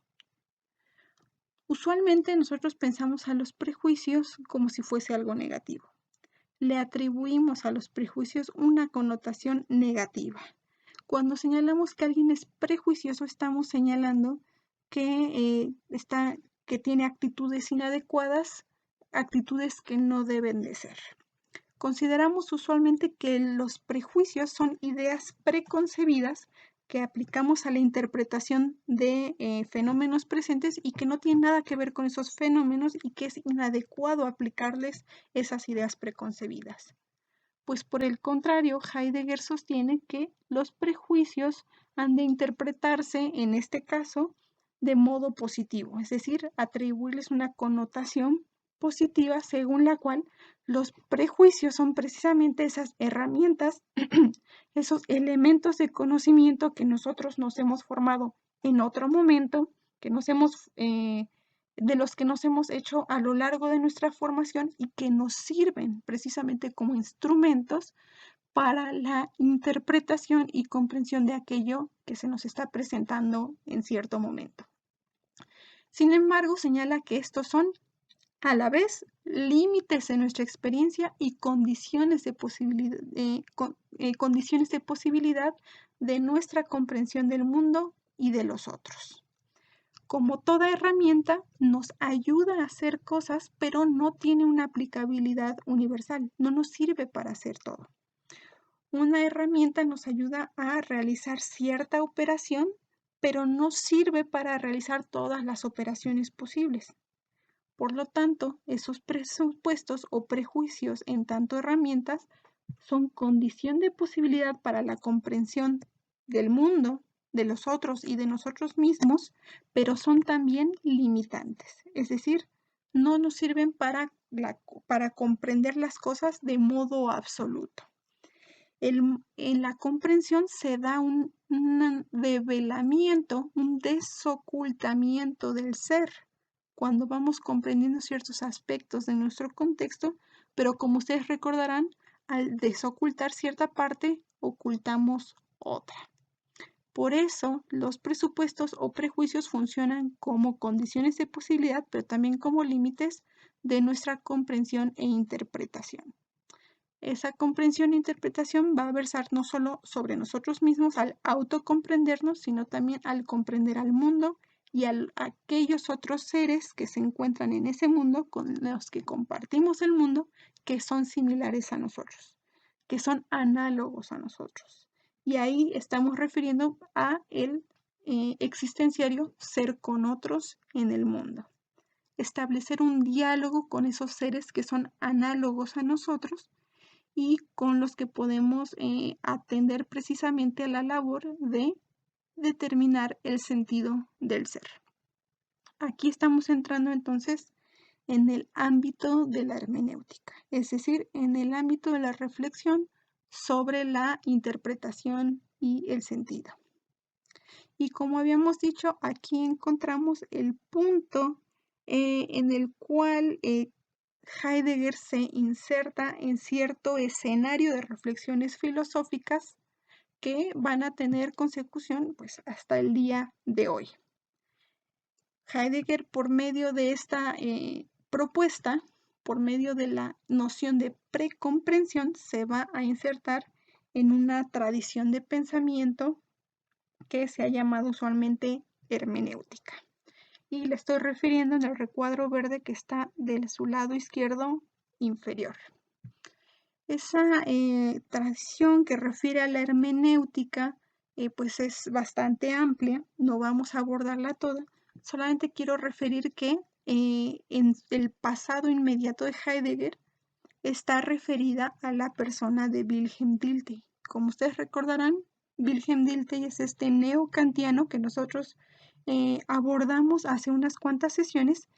Usualmente nosotros pensamos a los prejuicios como si fuese algo negativo. Le atribuimos a los prejuicios una connotación negativa. Cuando señalamos que alguien es prejuicioso, estamos señalando que tiene actitudes inadecuadas, actitudes que no deben de ser. Consideramos usualmente que los prejuicios son ideas preconcebidas que aplicamos a la interpretación de fenómenos presentes y que no tienen nada que ver con esos fenómenos y que es inadecuado aplicarles esas ideas preconcebidas. Pues por el contrario, Heidegger sostiene que los prejuicios han de interpretarse, en este caso, de modo positivo, es decir, atribuirles una connotación positiva según la cual los prejuicios son precisamente esas herramientas, esos elementos de conocimiento que nosotros nos hemos formado en otro momento, que de los que nos hemos hecho a lo largo de nuestra formación y que nos sirven precisamente como instrumentos para la interpretación y comprensión de aquello que se nos está presentando en cierto momento. Sin embargo, señala que estos son a la vez límites en nuestra experiencia y condiciones de posibilidad de nuestra comprensión del mundo y de los otros. Como toda herramienta, nos ayuda a hacer cosas, pero no tiene una aplicabilidad universal, no nos sirve para hacer todo. Una herramienta nos ayuda a realizar cierta operación, pero no sirve para realizar todas las operaciones posibles. Por lo tanto, esos presupuestos o prejuicios en tanto herramientas son condición de posibilidad para la comprensión del mundo, de los otros y de nosotros mismos, pero son también limitantes. Es decir, no nos sirven para comprender las cosas de modo absoluto. En la comprensión se da un develamiento, un desocultamiento del ser, cuando vamos comprendiendo ciertos aspectos de nuestro contexto, pero como ustedes recordarán, al desocultar cierta parte, ocultamos otra. Por eso, los presupuestos o prejuicios funcionan como condiciones de posibilidad, pero también como límites de nuestra comprensión e interpretación. Esa comprensión e interpretación va a versar no solo sobre nosotros mismos al autocomprendernos, sino también al comprender al mundo y a aquellos otros seres que se encuentran en ese mundo con los que compartimos el mundo, que son similares a nosotros, que son análogos a nosotros. Y ahí estamos refiriendo a el existenciario ser con otros en el mundo. Establecer un diálogo con esos seres que son análogos a nosotros y con los que podemos atender precisamente a la labor de determinar el sentido del ser. Aquí estamos entrando entonces en el ámbito de la hermenéutica, es decir, en el ámbito de la reflexión sobre la interpretación y el sentido. Y como habíamos dicho, aquí encontramos el punto en el cual Heidegger se inserta en cierto escenario de reflexiones filosóficas que van a tener consecución pues, hasta el día de hoy. Heidegger, por medio de esta propuesta, por medio de la noción de precomprensión, se va a insertar en una tradición de pensamiento que se ha llamado usualmente hermenéutica. Y le estoy refiriendo en el recuadro verde que está de su lado izquierdo inferior. Esa tradición que refiere a la hermenéutica pues es bastante amplia, no vamos a abordarla toda, solamente quiero referir que en el pasado inmediato de Heidegger está referida a la persona de Wilhelm Dilthey. Como ustedes recordarán, Wilhelm Dilthey es este neokantiano que nosotros abordamos hace unas cuantas sesiones,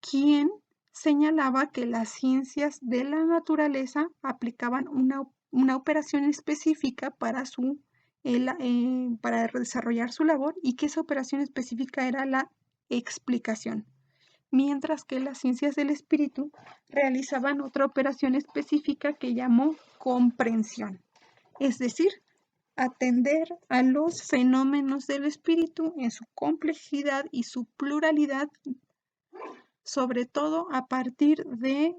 quien señalaba que las ciencias de la naturaleza aplicaban una operación específica para desarrollar su labor y que esa operación específica era la explicación, mientras que las ciencias del espíritu realizaban otra operación específica que llamó comprensión, es decir, atender a los fenómenos del espíritu en su complejidad y su pluralidad, sobre todo a partir de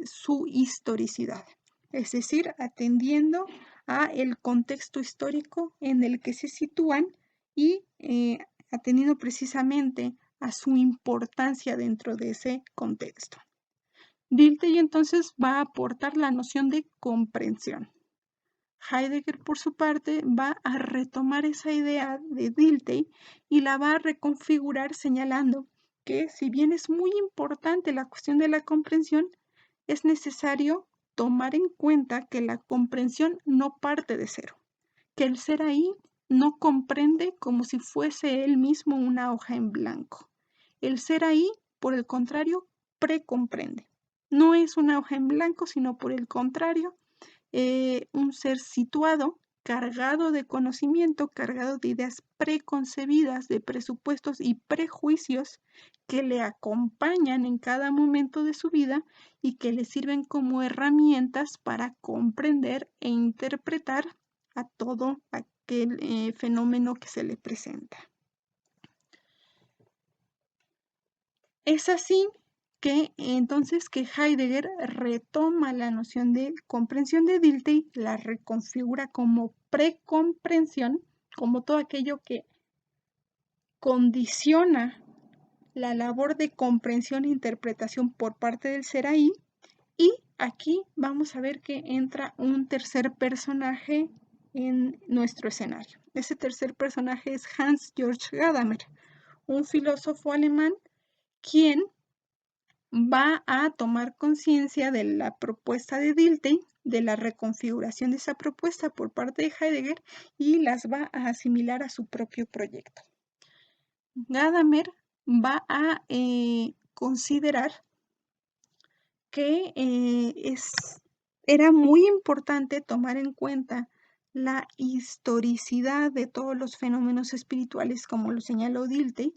su historicidad, es decir, atendiendo a el contexto histórico en el que se sitúan y atendiendo precisamente a su importancia dentro de ese contexto. Dilthey entonces va a aportar la noción de comprensión. Heidegger, por su parte, va a retomar esa idea de Dilthey y la va a reconfigurar señalando que, si bien es muy importante la cuestión de la comprensión, es necesario tomar en cuenta que la comprensión no parte de cero, que el ser ahí no comprende como si fuese él mismo una hoja en blanco. El ser ahí, por el contrario, precomprende. No es una hoja en blanco, sino por el contrario, un ser situado cargado de conocimiento, cargado de ideas preconcebidas, de presupuestos y prejuicios que le acompañan en cada momento de su vida y que le sirven como herramientas para comprender e interpretar a todo aquel fenómeno que se le presenta. Es así que entonces que Heidegger retoma la noción de comprensión de Dilthey, la reconfigura como precomprensión, como todo aquello que condiciona la labor de comprensión e interpretación por parte del ser ahí. Y aquí vamos a ver que entra un tercer personaje en nuestro escenario. Ese tercer personaje es Hans Georg Gadamer, un filósofo alemán quien va a tomar conciencia de la propuesta de Dilthey, de la reconfiguración de esa propuesta por parte de Heidegger y las va a asimilar a su propio proyecto. Gadamer va a considerar que era muy importante tomar en cuenta la historicidad de todos los fenómenos espirituales, como lo señaló Dilthey,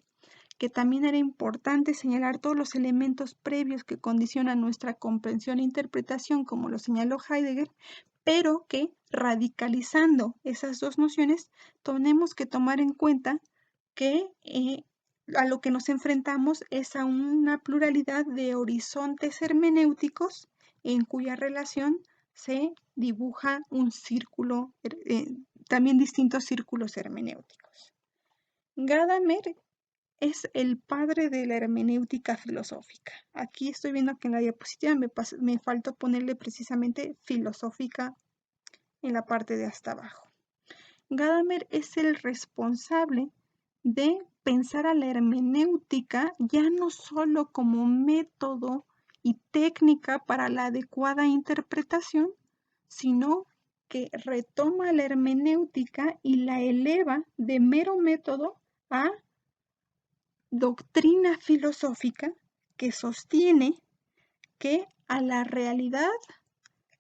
que también era importante señalar todos los elementos previos que condicionan nuestra comprensión e interpretación, como lo señaló Heidegger, pero que radicalizando esas dos nociones, tenemos que tomar en cuenta que a lo que nos enfrentamos es a una pluralidad de horizontes hermenéuticos en cuya relación se dibuja un círculo, también distintos círculos hermenéuticos. Gadamer es el padre de la hermenéutica filosófica. Aquí estoy viendo que en la diapositiva me faltó ponerle precisamente filosófica en la parte de hasta abajo. Gadamer es el responsable de pensar a la hermenéutica ya no solo como método y técnica para la adecuada interpretación, sino que retoma la hermenéutica y la eleva de mero método a doctrina filosófica que sostiene que a la realidad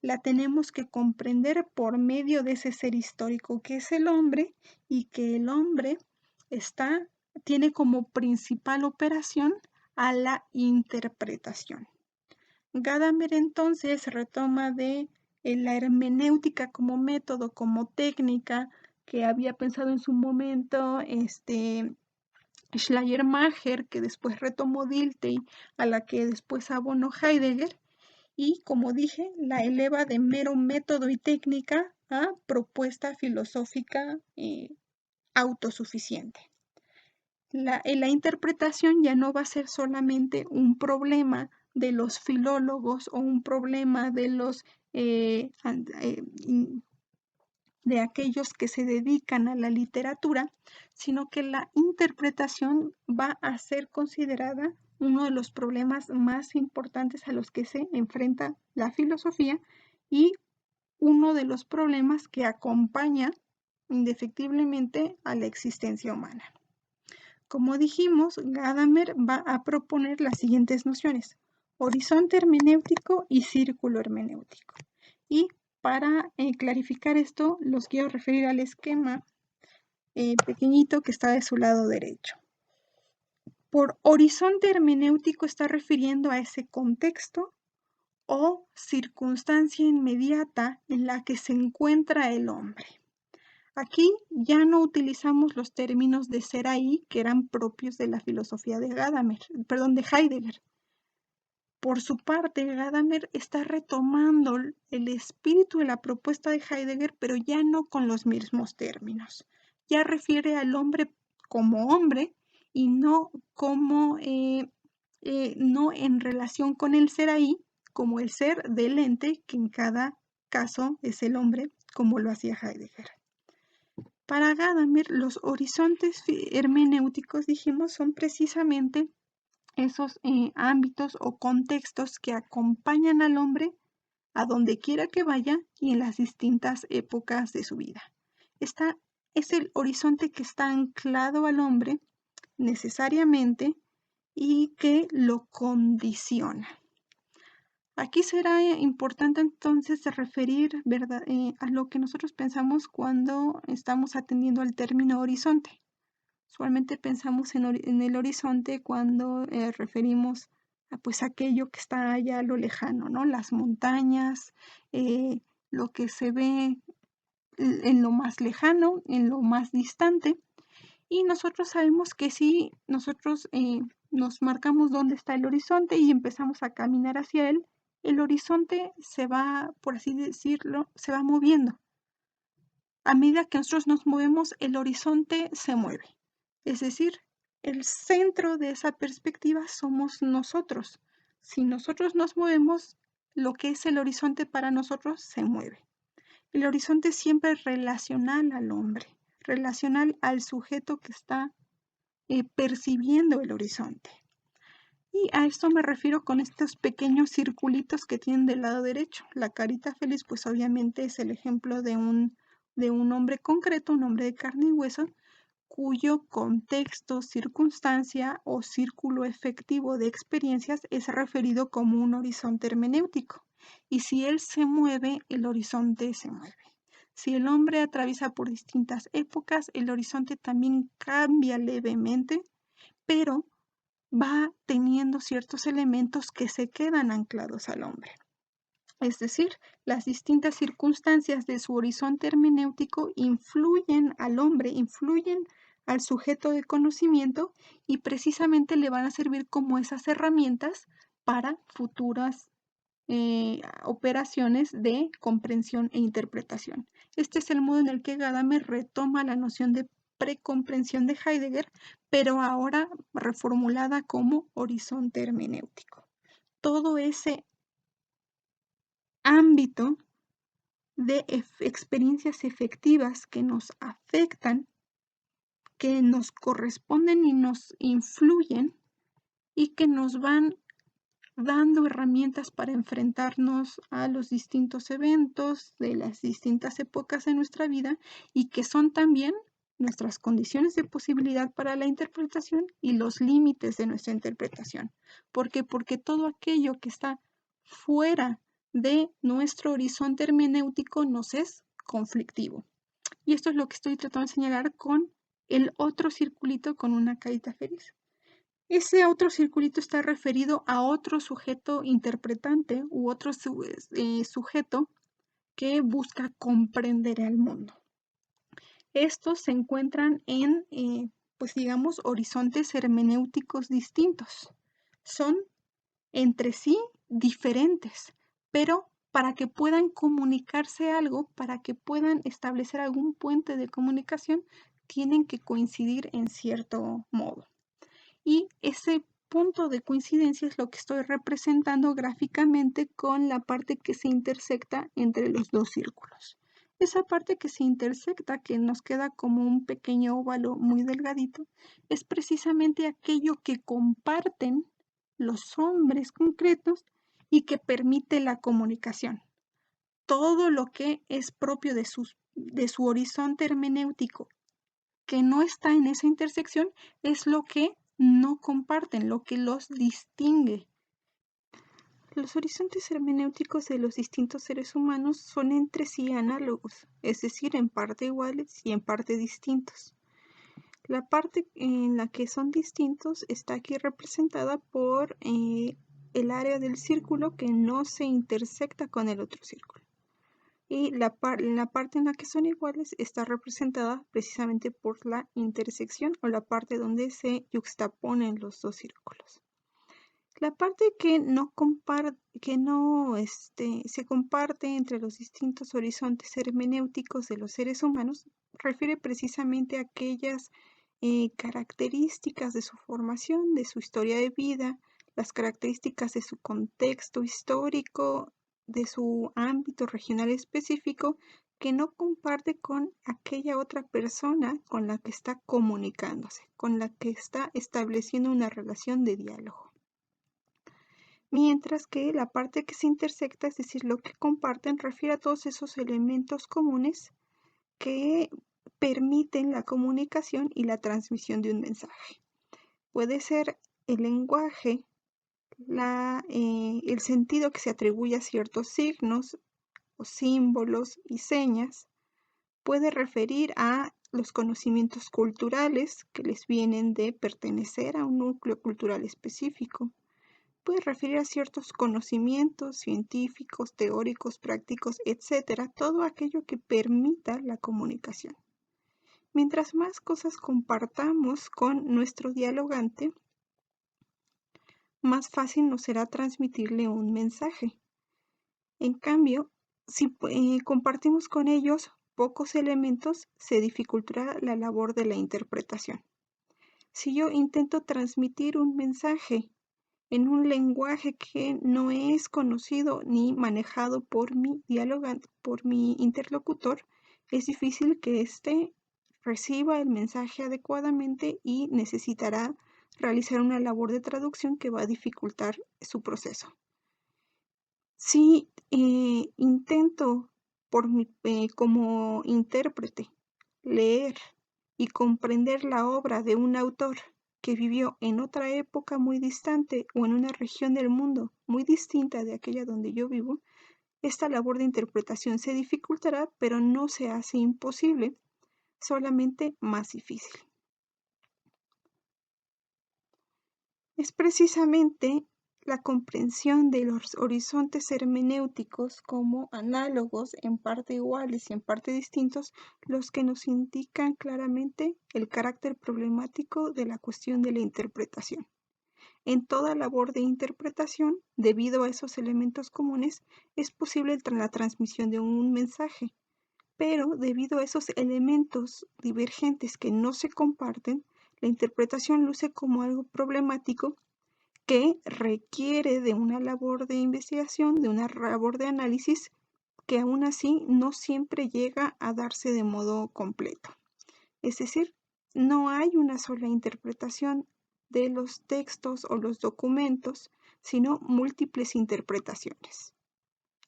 la tenemos que comprender por medio de ese ser histórico que es el hombre y que el hombre tiene como principal operación a la interpretación. Gadamer entonces retoma de la hermenéutica como método, como técnica que había pensado en su momento Schleiermacher, que después retomó Dilthey, a la que después abonó Heidegger, y como dije, la eleva de mero método y técnica a propuesta filosófica autosuficiente. La interpretación ya no va a ser solamente un problema de los filólogos o un problema de los de aquellos que se dedican a la literatura, sino que la interpretación va a ser considerada uno de los problemas más importantes a los que se enfrenta la filosofía y uno de los problemas que acompaña indefectiblemente a la existencia humana. Como dijimos, Gadamer va a proponer las siguientes nociones: horizonte hermenéutico y círculo hermenéutico. Y para clarificar esto, los quiero referir al esquema pequeñito que está de su lado derecho. Por horizonte hermenéutico está refiriendo a ese contexto o circunstancia inmediata en la que se encuentra el hombre. Aquí ya no utilizamos los términos de ser ahí que eran propios de la filosofía de de Heidegger. Por su parte, Gadamer está retomando el espíritu de la propuesta de Heidegger, pero ya no con los mismos términos. Ya refiere al hombre como hombre y no como no en relación con el ser ahí, como el ser del ente, que en cada caso es el hombre, como lo hacía Heidegger. Para Gadamer, los horizontes hermenéuticos, dijimos, son precisamente esos ámbitos o contextos que acompañan al hombre a donde quiera que vaya y en las distintas épocas de su vida. Es el horizonte que está anclado al hombre necesariamente y que lo condiciona. Aquí será importante entonces referir, ¿verdad? A lo que nosotros pensamos cuando estamos atendiendo al término horizonte. Usualmente pensamos en el horizonte cuando referimos a pues aquello que está allá a lo lejano, ¿no? Las montañas, lo que se ve en lo más lejano, en lo más distante. Y nosotros sabemos que si nosotros nos marcamos dónde está el horizonte y empezamos a caminar hacia él, el horizonte se va, por así decirlo, se va moviendo. A medida que nosotros nos movemos, el horizonte se mueve. Es decir, el centro de esa perspectiva somos nosotros. Si nosotros nos movemos, lo que es el horizonte para nosotros se mueve. El horizonte siempre es relacional al hombre, relacional al sujeto que está percibiendo el horizonte. Y a esto me refiero con estos pequeños circulitos que tienen del lado derecho. La carita feliz, pues obviamente es el ejemplo de un hombre concreto, un hombre de carne y hueso, cuyo contexto, circunstancia o círculo efectivo de experiencias es referido como un horizonte hermenéutico. Y si él se mueve, el horizonte se mueve. Si el hombre atraviesa por distintas épocas, el horizonte también cambia levemente, pero va teniendo ciertos elementos que se quedan anclados al hombre. Es decir, las distintas circunstancias de su horizonte hermenéutico influyen al hombre, influyen al sujeto de conocimiento y precisamente le van a servir como esas herramientas para futuras operaciones de comprensión e interpretación. Este es el modo en el que Gadamer retoma la noción de precomprensión de Heidegger, pero ahora reformulada como horizonte hermenéutico. Todo ese ámbito de experiencias efectivas que nos afectan, que nos corresponden y nos influyen y que nos van dando herramientas para enfrentarnos a los distintos eventos de las distintas épocas de nuestra vida y que son también nuestras condiciones de posibilidad para la interpretación y los límites de nuestra interpretación. ¿Por qué? Porque todo aquello que está fuera de nuestro horizonte hermenéutico nos es conflictivo. Y esto es lo que estoy tratando de señalar con el otro circulito con una carita feliz. Ese otro circulito está referido a otro sujeto interpretante u otro sujeto que busca comprender el mundo. Estos se encuentran en, pues digamos, horizontes hermenéuticos distintos. Son entre sí diferentes, pero para que puedan comunicarse algo, para que puedan establecer algún puente de comunicación, tienen que coincidir en cierto modo. Y ese punto de coincidencia es lo que estoy representando gráficamente con la parte que se intersecta entre los dos círculos. Esa parte que se intersecta, que nos queda como un pequeño óvalo muy delgadito, es precisamente aquello que comparten los hombres concretos y que permite la comunicación. Todo lo que es propio de su horizonte hermenéutico que no está en esa intersección es lo que no comparten, lo que los distingue. Los horizontes hermenéuticos de los distintos seres humanos son entre sí análogos, es decir, en parte iguales y en parte distintos. La parte en la que son distintos está aquí representada por el área del círculo que no se intersecta con el otro círculo. Y la parte en la que son iguales está representada precisamente por la intersección o la parte donde se yuxtaponen los dos círculos. La parte que se comparte entre los distintos horizontes hermenéuticos de los seres humanos refiere precisamente a aquellas características de su formación, de su historia de vida, las características de su contexto histórico, de su ámbito regional específico, que no comparte con aquella otra persona con la que está comunicándose, con la que está estableciendo una relación de diálogo. Mientras que la parte que se intersecta, es decir, lo que comparten, refiere a todos esos elementos comunes que permiten la comunicación y la transmisión de un mensaje. Puede ser el lenguaje, el sentido que se atribuye a ciertos signos o símbolos y señas puede referir a los conocimientos culturales que les vienen de pertenecer a un núcleo cultural específico. Puede referir a ciertos conocimientos científicos, teóricos, prácticos, etcétera, todo aquello que permita la comunicación. Mientras más cosas compartamos con nuestro dialogante, más fácil nos será transmitirle un mensaje. En cambio, si compartimos con ellos pocos elementos, se dificultará la labor de la interpretación. Si yo intento transmitir un mensaje en un lenguaje que no es conocido ni manejado por mi dialogante, por mi interlocutor, es difícil que éste reciba el mensaje adecuadamente y necesitará realizar una labor de traducción que va a dificultar su proceso. Si intento como intérprete leer y comprender la obra de un autor que vivió en otra época muy distante o en una región del mundo muy distinta de aquella donde yo vivo, esta labor de interpretación se dificultará, pero no se hace imposible, solamente más difícil. Es precisamente la comprensión de los horizontes hermenéuticos como análogos, en parte iguales y en parte distintos, los que nos indican claramente el carácter problemático de la cuestión de la interpretación. En toda labor de interpretación, debido a esos elementos comunes, es posible la transmisión de un mensaje, pero debido a esos elementos divergentes que no se comparten, la interpretación luce como algo problemático que requiere de una labor de investigación, de una labor de análisis, que aún así no siempre llega a darse de modo completo. Es decir, no hay una sola interpretación de los textos o los documentos, sino múltiples interpretaciones.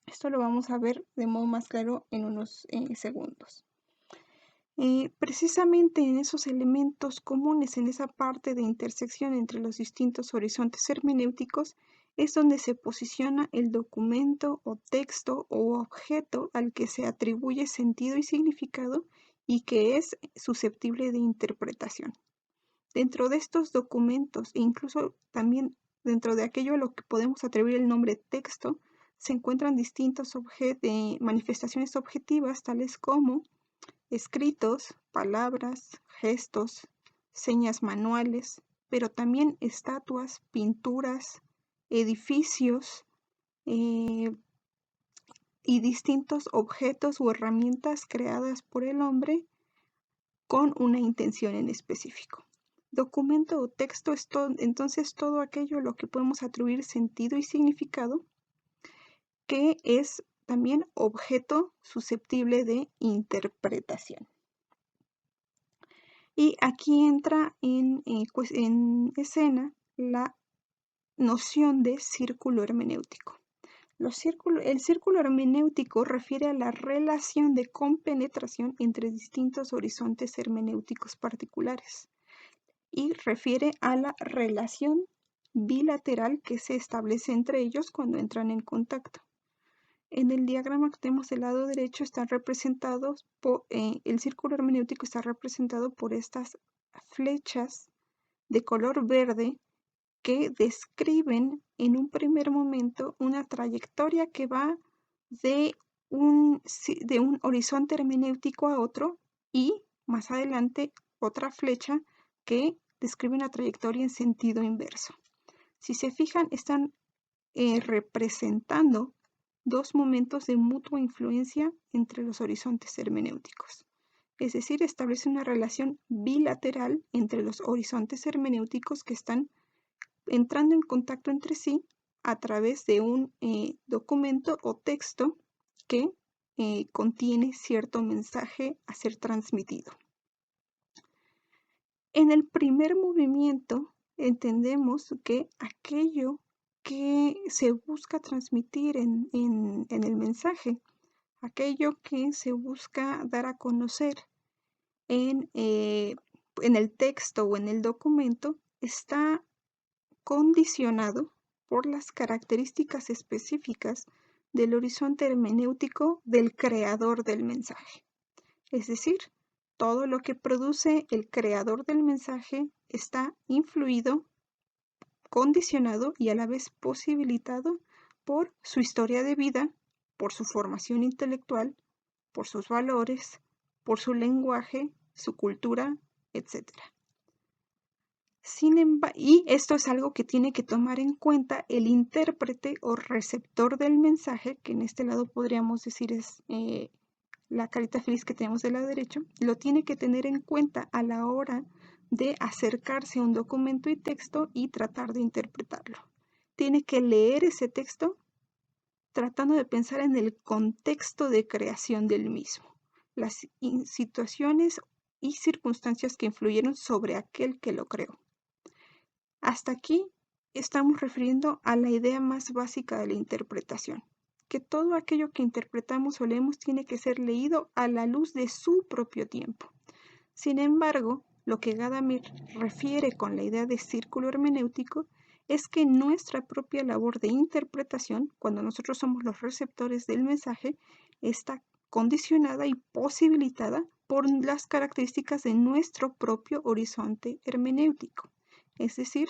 Esto lo vamos a ver de modo más claro en unos segundos. Precisamente en esos elementos comunes, en esa parte de intersección entre los distintos horizontes hermenéuticos, es donde se posiciona el documento o texto o objeto al que se atribuye sentido y significado y que es susceptible de interpretación. Dentro de estos documentos, e incluso también dentro de aquello a lo que podemos atribuir el nombre texto, se encuentran distintas manifestaciones objetivas, tales como escritos, palabras, gestos, señas manuales, pero también estatuas, pinturas, edificios y distintos objetos o herramientas creadas por el hombre con una intención en específico. Documento o texto es entonces todo aquello a lo que podemos atribuir sentido y significado, que es también objeto susceptible de interpretación. Y aquí entra en escena la noción de círculo hermenéutico. El círculo hermenéutico refiere a la relación de compenetración entre distintos horizontes hermenéuticos particulares y refiere a la relación bilateral que se establece entre ellos cuando entran en contacto. En el diagrama que tenemos del lado derecho están representados el círculo hermenéutico está representado por estas flechas de color verde que describen en un primer momento una trayectoria que va de un horizonte hermenéutico a otro y más adelante otra flecha que describe una trayectoria en sentido inverso. Si se fijan, están representando dos momentos de mutua influencia entre los horizontes hermenéuticos. Es decir, establece una relación bilateral entre los horizontes hermenéuticos que están entrando en contacto entre sí a través de un documento o texto que contiene cierto mensaje a ser transmitido. En el primer movimiento entendemos que aquello que se busca transmitir en el mensaje, aquello que se busca dar a conocer en el texto o en el documento, está condicionado por las características específicas del horizonte hermenéutico del creador del mensaje. Es decir, todo lo que produce el creador del mensaje está influido, condicionado y a la vez posibilitado por su historia de vida, por su formación intelectual, por sus valores, por su lenguaje, su cultura, etc. Y esto es algo que tiene que tomar en cuenta el intérprete o receptor del mensaje, que en este lado podríamos decir es la carita feliz que tenemos del lado derecho, lo tiene que tener en cuenta a la hora de acercarse a un documento y texto y tratar de interpretarlo. Tiene que leer ese texto tratando de pensar en el contexto de creación del mismo, las situaciones y circunstancias que influyeron sobre aquel que lo creó. Hasta aquí estamos refiriendo a la idea más básica de la interpretación, que todo aquello que interpretamos o leemos tiene que ser leído a la luz de su propio tiempo. Sin embargo, lo que Gadamer refiere con la idea de círculo hermenéutico es que nuestra propia labor de interpretación, cuando nosotros somos los receptores del mensaje, está condicionada y posibilitada por las características de nuestro propio horizonte hermenéutico. Es decir,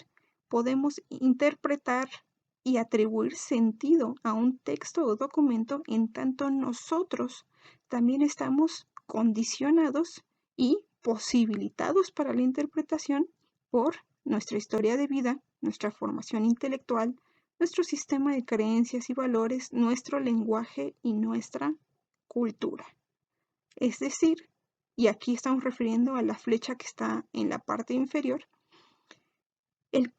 podemos interpretar y atribuir sentido a un texto o documento en tanto nosotros también estamos condicionados y posibilitados para la interpretación por nuestra historia de vida, nuestra formación intelectual, nuestro sistema de creencias y valores, nuestro lenguaje y nuestra cultura. Es decir, y aquí estamos refiriendo a la flecha que está en la parte inferior, el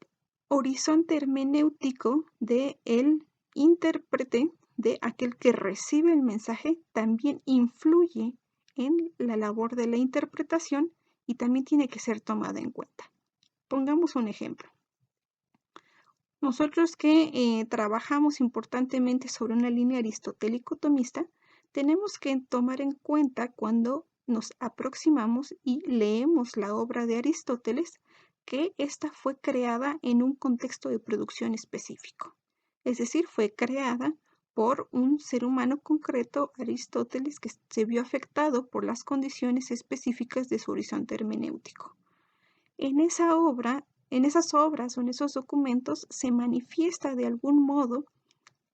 horizonte hermenéutico del intérprete, de aquel que recibe el mensaje, también influye en la labor de la interpretación y también tiene que ser tomada en cuenta. Pongamos un ejemplo. Nosotros que trabajamos importantemente sobre una línea aristotélico-tomista, tenemos que tomar en cuenta cuando nos aproximamos y leemos la obra de Aristóteles que ésta fue creada en un contexto de producción específico. Es decir, fue creada por un ser humano concreto, Aristóteles, que se vio afectado por las condiciones específicas de su horizonte hermenéutico. En esas obras o en esos documentos se manifiesta de algún modo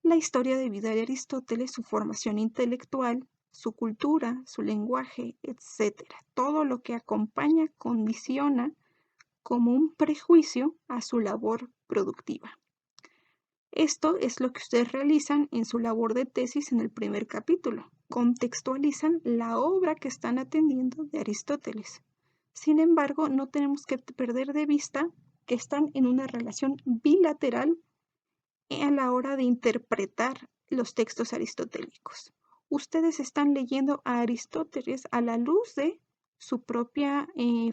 la historia de vida de Aristóteles, su formación intelectual, su cultura, su lenguaje, etc. Todo lo que acompaña, condiciona como un prejuicio a su labor productiva. Esto es lo que ustedes realizan en su labor de tesis en el primer capítulo. Contextualizan la obra que están atendiendo de Aristóteles. Sin embargo, no tenemos que perder de vista que están en una relación bilateral a la hora de interpretar los textos aristotélicos. Ustedes están leyendo a Aristóteles a la luz de su propia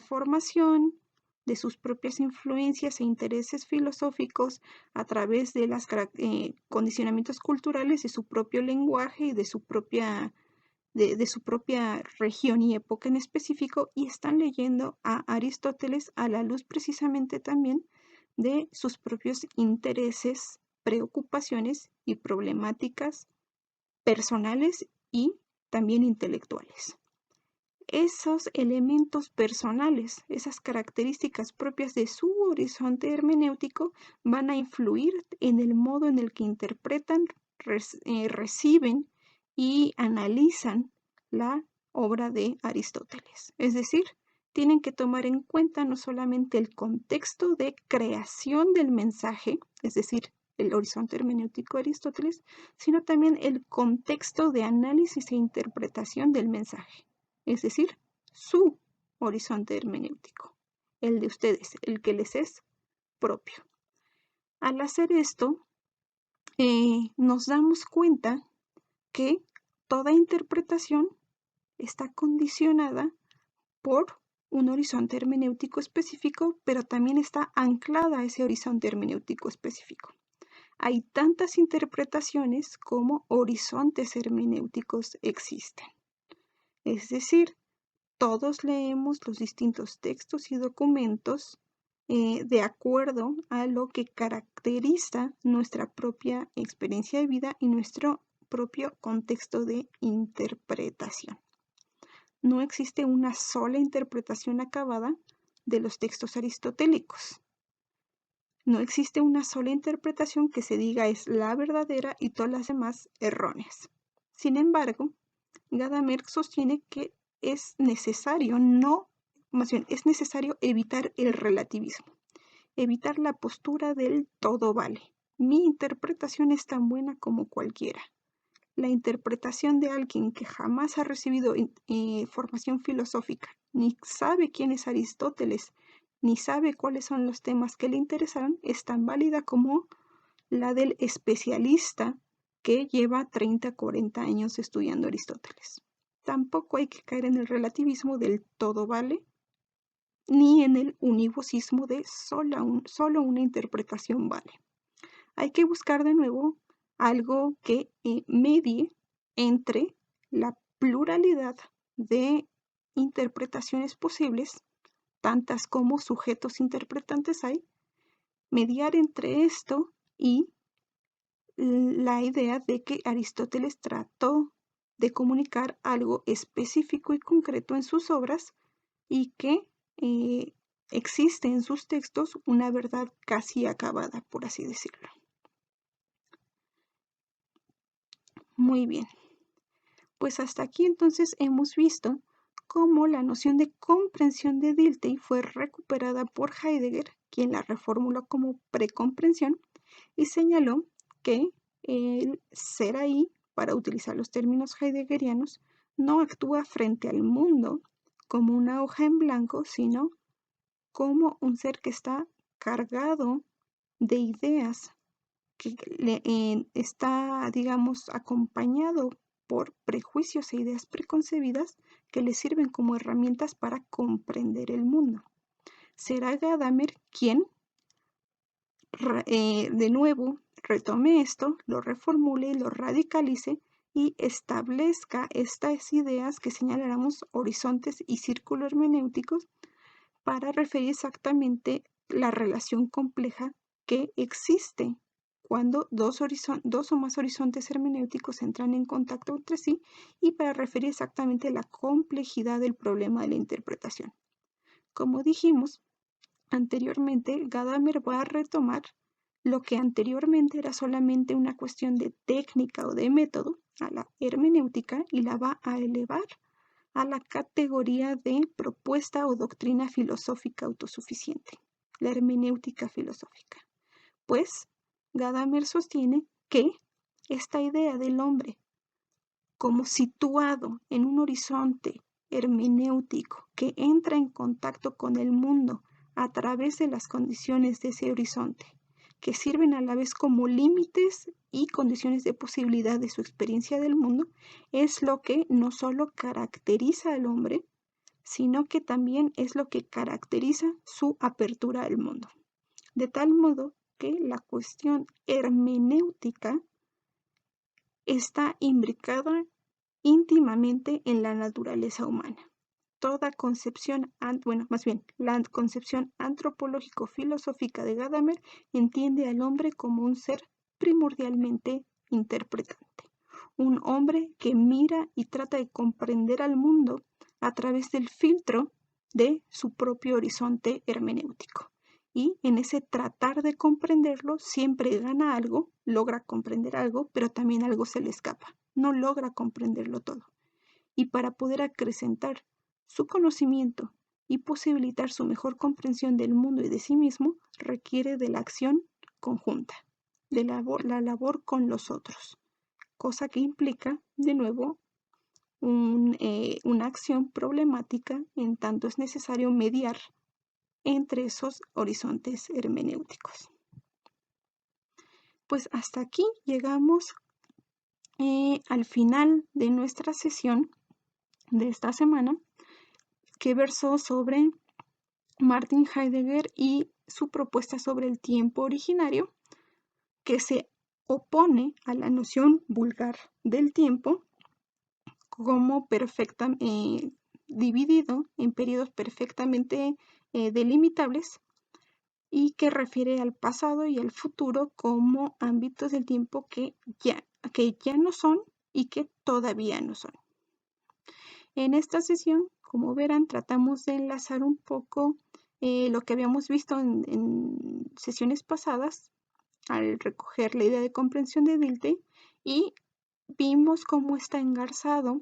formación, de sus propias influencias e intereses filosóficos a través de los condicionamientos culturales de su propio lenguaje y de su propia región y época en específico, y están leyendo a Aristóteles a la luz precisamente también de sus propios intereses, preocupaciones y problemáticas personales y también intelectuales. Esos elementos personales, esas características propias de su horizonte hermenéutico van a influir en el modo en el que interpretan, reciben y analizan la obra de Aristóteles. Es decir, tienen que tomar en cuenta no solamente el contexto de creación del mensaje, es decir, el horizonte hermenéutico de Aristóteles, sino también el contexto de análisis e interpretación del mensaje. Es decir, su horizonte hermenéutico, el de ustedes, el que les es propio. Al hacer esto, nos damos cuenta que toda interpretación está condicionada por un horizonte hermenéutico específico, pero también está anclada a ese horizonte hermenéutico específico. Hay tantas interpretaciones como horizontes hermenéuticos existen. Es decir, todos leemos los distintos textos y documentos de acuerdo a lo que caracteriza nuestra propia experiencia de vida y nuestro propio contexto de interpretación. No existe una sola interpretación acabada de los textos aristotélicos. No existe una sola interpretación que se diga es la verdadera y todas las demás erróneas. Sin embargo, Gadamer sostiene que es necesario es necesario evitar el relativismo, evitar la postura del todo vale. Mi interpretación es tan buena como cualquiera. La interpretación de alguien que jamás ha recibido formación filosófica, ni sabe quién es Aristóteles, ni sabe cuáles son los temas que le interesaron, es tan válida como la del especialista que lleva 30, 40 años estudiando Aristóteles. Tampoco hay que caer en el relativismo del todo vale, ni en el univocismo de solo una interpretación vale. Hay que buscar de nuevo algo que medie entre la pluralidad de interpretaciones posibles, tantas como sujetos interpretantes hay, mediar entre esto y la idea de que Aristóteles trató de comunicar algo específico y concreto en sus obras y que existe en sus textos una verdad casi acabada, por así decirlo. Muy bien, pues hasta aquí entonces hemos visto cómo la noción de comprensión de Dilthey fue recuperada por Heidegger, quien la reformuló como precomprensión y señaló que el ser ahí, para utilizar los términos heideggerianos, no actúa frente al mundo como una hoja en blanco, sino como un ser que está cargado de ideas, que está, digamos, acompañado por prejuicios e ideas preconcebidas que le sirven como herramientas para comprender el mundo. Será Gadamer quien, de nuevo, retome esto, lo reformule, lo radicalice y establezca estas ideas que señaláramos horizontes y círculo hermenéuticos para referir exactamente la relación compleja que existe cuando dos o más horizontes hermenéuticos entran en contacto entre sí y para referir exactamente la complejidad del problema de la interpretación. Como dijimos anteriormente, Gadamer va a retomar lo que anteriormente era solamente una cuestión de técnica o de método, a la hermenéutica, y la va a elevar a la categoría de propuesta o doctrina filosófica autosuficiente, la hermenéutica filosófica. Pues Gadamer sostiene que esta idea del hombre como situado en un horizonte hermenéutico que entra en contacto con el mundo a través de las condiciones de ese horizonte, que sirven a la vez como límites y condiciones de posibilidad de su experiencia del mundo, es lo que no solo caracteriza al hombre, sino que también es lo que caracteriza su apertura al mundo. De tal modo que la cuestión hermenéutica está imbricada íntimamente en la naturaleza humana. Toda concepción, la concepción antropológico-filosófica de Gadamer entiende al hombre como un ser primordialmente interpretante, un hombre que mira y trata de comprender al mundo a través del filtro de su propio horizonte hermenéutico. Y en ese tratar de comprenderlo siempre gana algo, logra comprender algo, pero también algo se le escapa, no logra comprenderlo todo. Y para poder acrecentar su conocimiento y posibilitar su mejor comprensión del mundo y de sí mismo, requiere de la acción conjunta, de la labor con los otros, cosa que implica, de nuevo, una acción problemática en tanto es necesario mediar entre esos horizontes hermenéuticos. Pues hasta aquí llegamos al final de nuestra sesión de esta semana, que versó sobre Martin Heidegger y su propuesta sobre el tiempo originario, que se opone a la noción vulgar del tiempo como dividido en periodos perfectamente delimitables, y que refiere al pasado y al futuro como ámbitos del tiempo que ya no son y que todavía no son. En esta sesión, como verán, tratamos de enlazar un poco lo que habíamos visto en sesiones pasadas al recoger la idea de comprensión de Dilthey, y vimos cómo está engarzado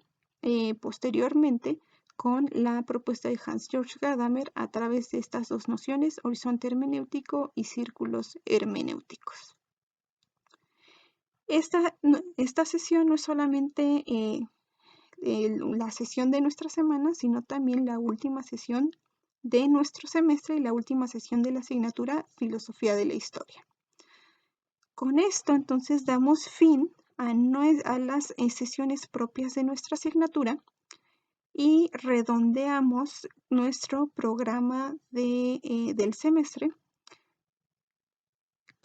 posteriormente con la propuesta de Hans-Georg Gadamer a través de estas dos nociones, horizonte hermenéutico y círculos hermenéuticos. Esta sesión no es solamente la sesión de nuestra semana, sino también la última sesión de nuestro semestre y la última sesión de la asignatura Filosofía de la Historia. Con esto, entonces, damos fin a las sesiones propias de nuestra asignatura y redondeamos nuestro programa del semestre,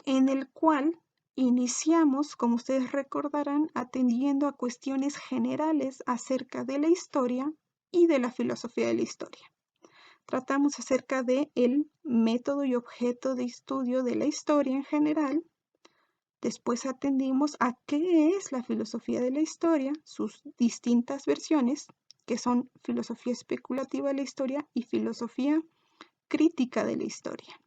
en el cual iniciamos, como ustedes recordarán, atendiendo a cuestiones generales acerca de la historia y de la filosofía de la historia. Tratamos acerca del método y objeto de estudio de la historia en general. Después atendimos a qué es la filosofía de la historia, sus distintas versiones, que son filosofía especulativa de la historia y filosofía crítica de la historia.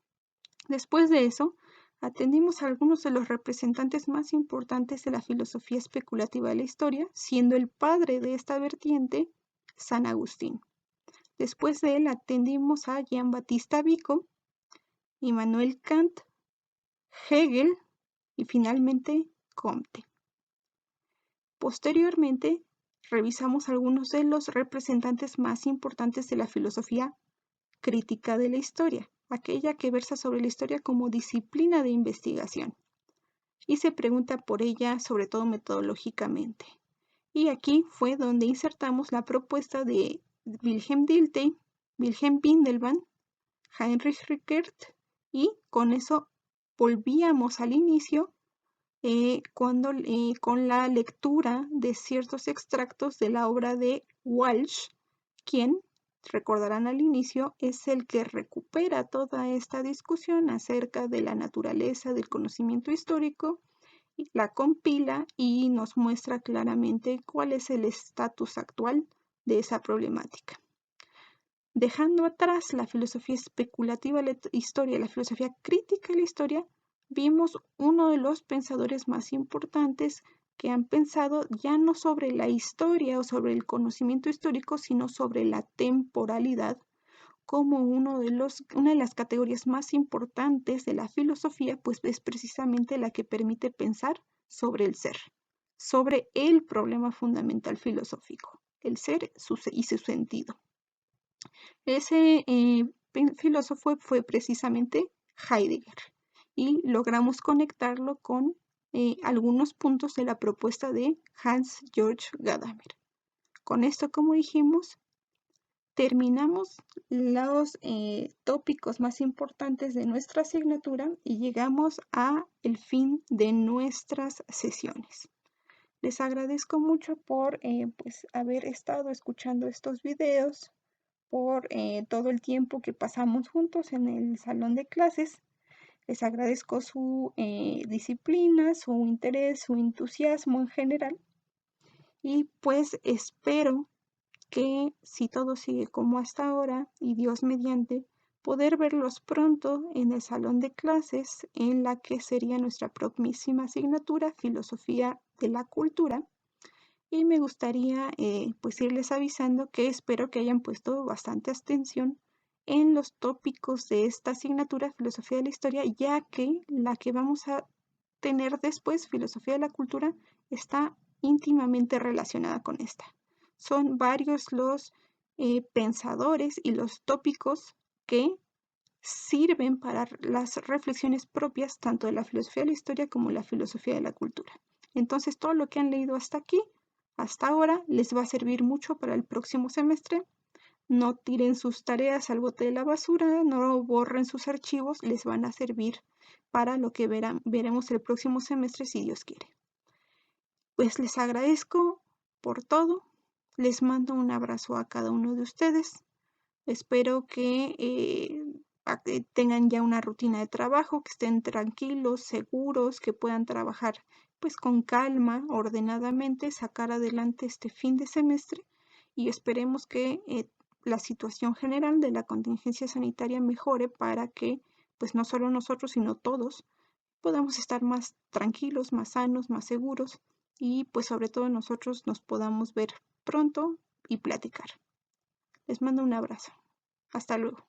Después de eso, atendimos a algunos de los representantes más importantes de la filosofía especulativa de la historia, siendo el padre de esta vertiente San Agustín. Después de él atendimos a Jean Battista Vico, Immanuel Kant, Hegel y finalmente Comte. Posteriormente, revisamos algunos de los representantes más importantes de la filosofía crítica de la historia, aquella que versa sobre la historia como disciplina de investigación y se pregunta por ella sobre todo metodológicamente. Y aquí fue donde insertamos la propuesta de Wilhelm Dilthey, Wilhelm Windelband, Heinrich Rickert, y con eso volvíamos al inicio con la lectura de ciertos extractos de la obra de Walsh, quien, recordarán al inicio, es el que recupera toda esta discusión acerca de la naturaleza del conocimiento histórico, la compila y nos muestra claramente cuál es el estatus actual de esa problemática. Dejando atrás la filosofía especulativa de la historia, la filosofía crítica de la historia, vimos uno de los pensadores más importantes que han pensado ya no sobre la historia o sobre el conocimiento histórico, sino sobre la temporalidad, como una de las categorías más importantes de la filosofía, pues es precisamente la que permite pensar sobre el ser, sobre el problema fundamental filosófico, el ser y su sentido. Ese filósofo fue precisamente Heidegger y logramos conectarlo con algunos puntos de la propuesta de Hans-Georg Gadamer. Con esto, como dijimos, terminamos los tópicos más importantes de nuestra asignatura y llegamos a el fin de nuestras sesiones. Les agradezco mucho por pues, haber estado escuchando estos videos, por todo el tiempo que pasamos juntos en el salón de clases. Les agradezco su disciplina, su interés, su entusiasmo en general. Y pues espero que si todo sigue como hasta ahora y Dios mediante, poder verlos pronto en el salón de clases en la que sería nuestra próxima asignatura, Filosofía de la Cultura. Y me gustaría pues irles avisando que espero que hayan puesto bastante atención en los tópicos de esta asignatura, Filosofía de la Historia, ya que la que vamos a tener después, Filosofía de la Cultura, está íntimamente relacionada con esta. Son varios los pensadores y los tópicos que sirven para las reflexiones propias tanto de la filosofía de la historia como la filosofía de la cultura. Entonces, todo lo que han leído hasta aquí, hasta ahora, les va a servir mucho para el próximo semestre. No tiren sus tareas al bote de la basura, no borren sus archivos, les van a servir para lo que veremos el próximo semestre si Dios quiere. Pues les agradezco por todo, les mando un abrazo a cada uno de ustedes. Espero que a que tengan ya una rutina de trabajo, que estén tranquilos, seguros, que puedan trabajar pues con calma, ordenadamente, sacar adelante este fin de semestre y esperemos que la situación general de la contingencia sanitaria mejore para que pues no solo nosotros, sino todos podamos estar más tranquilos, más sanos, más seguros y pues sobre todo nosotros nos podamos ver pronto y platicar. Les mando un abrazo. Hasta luego.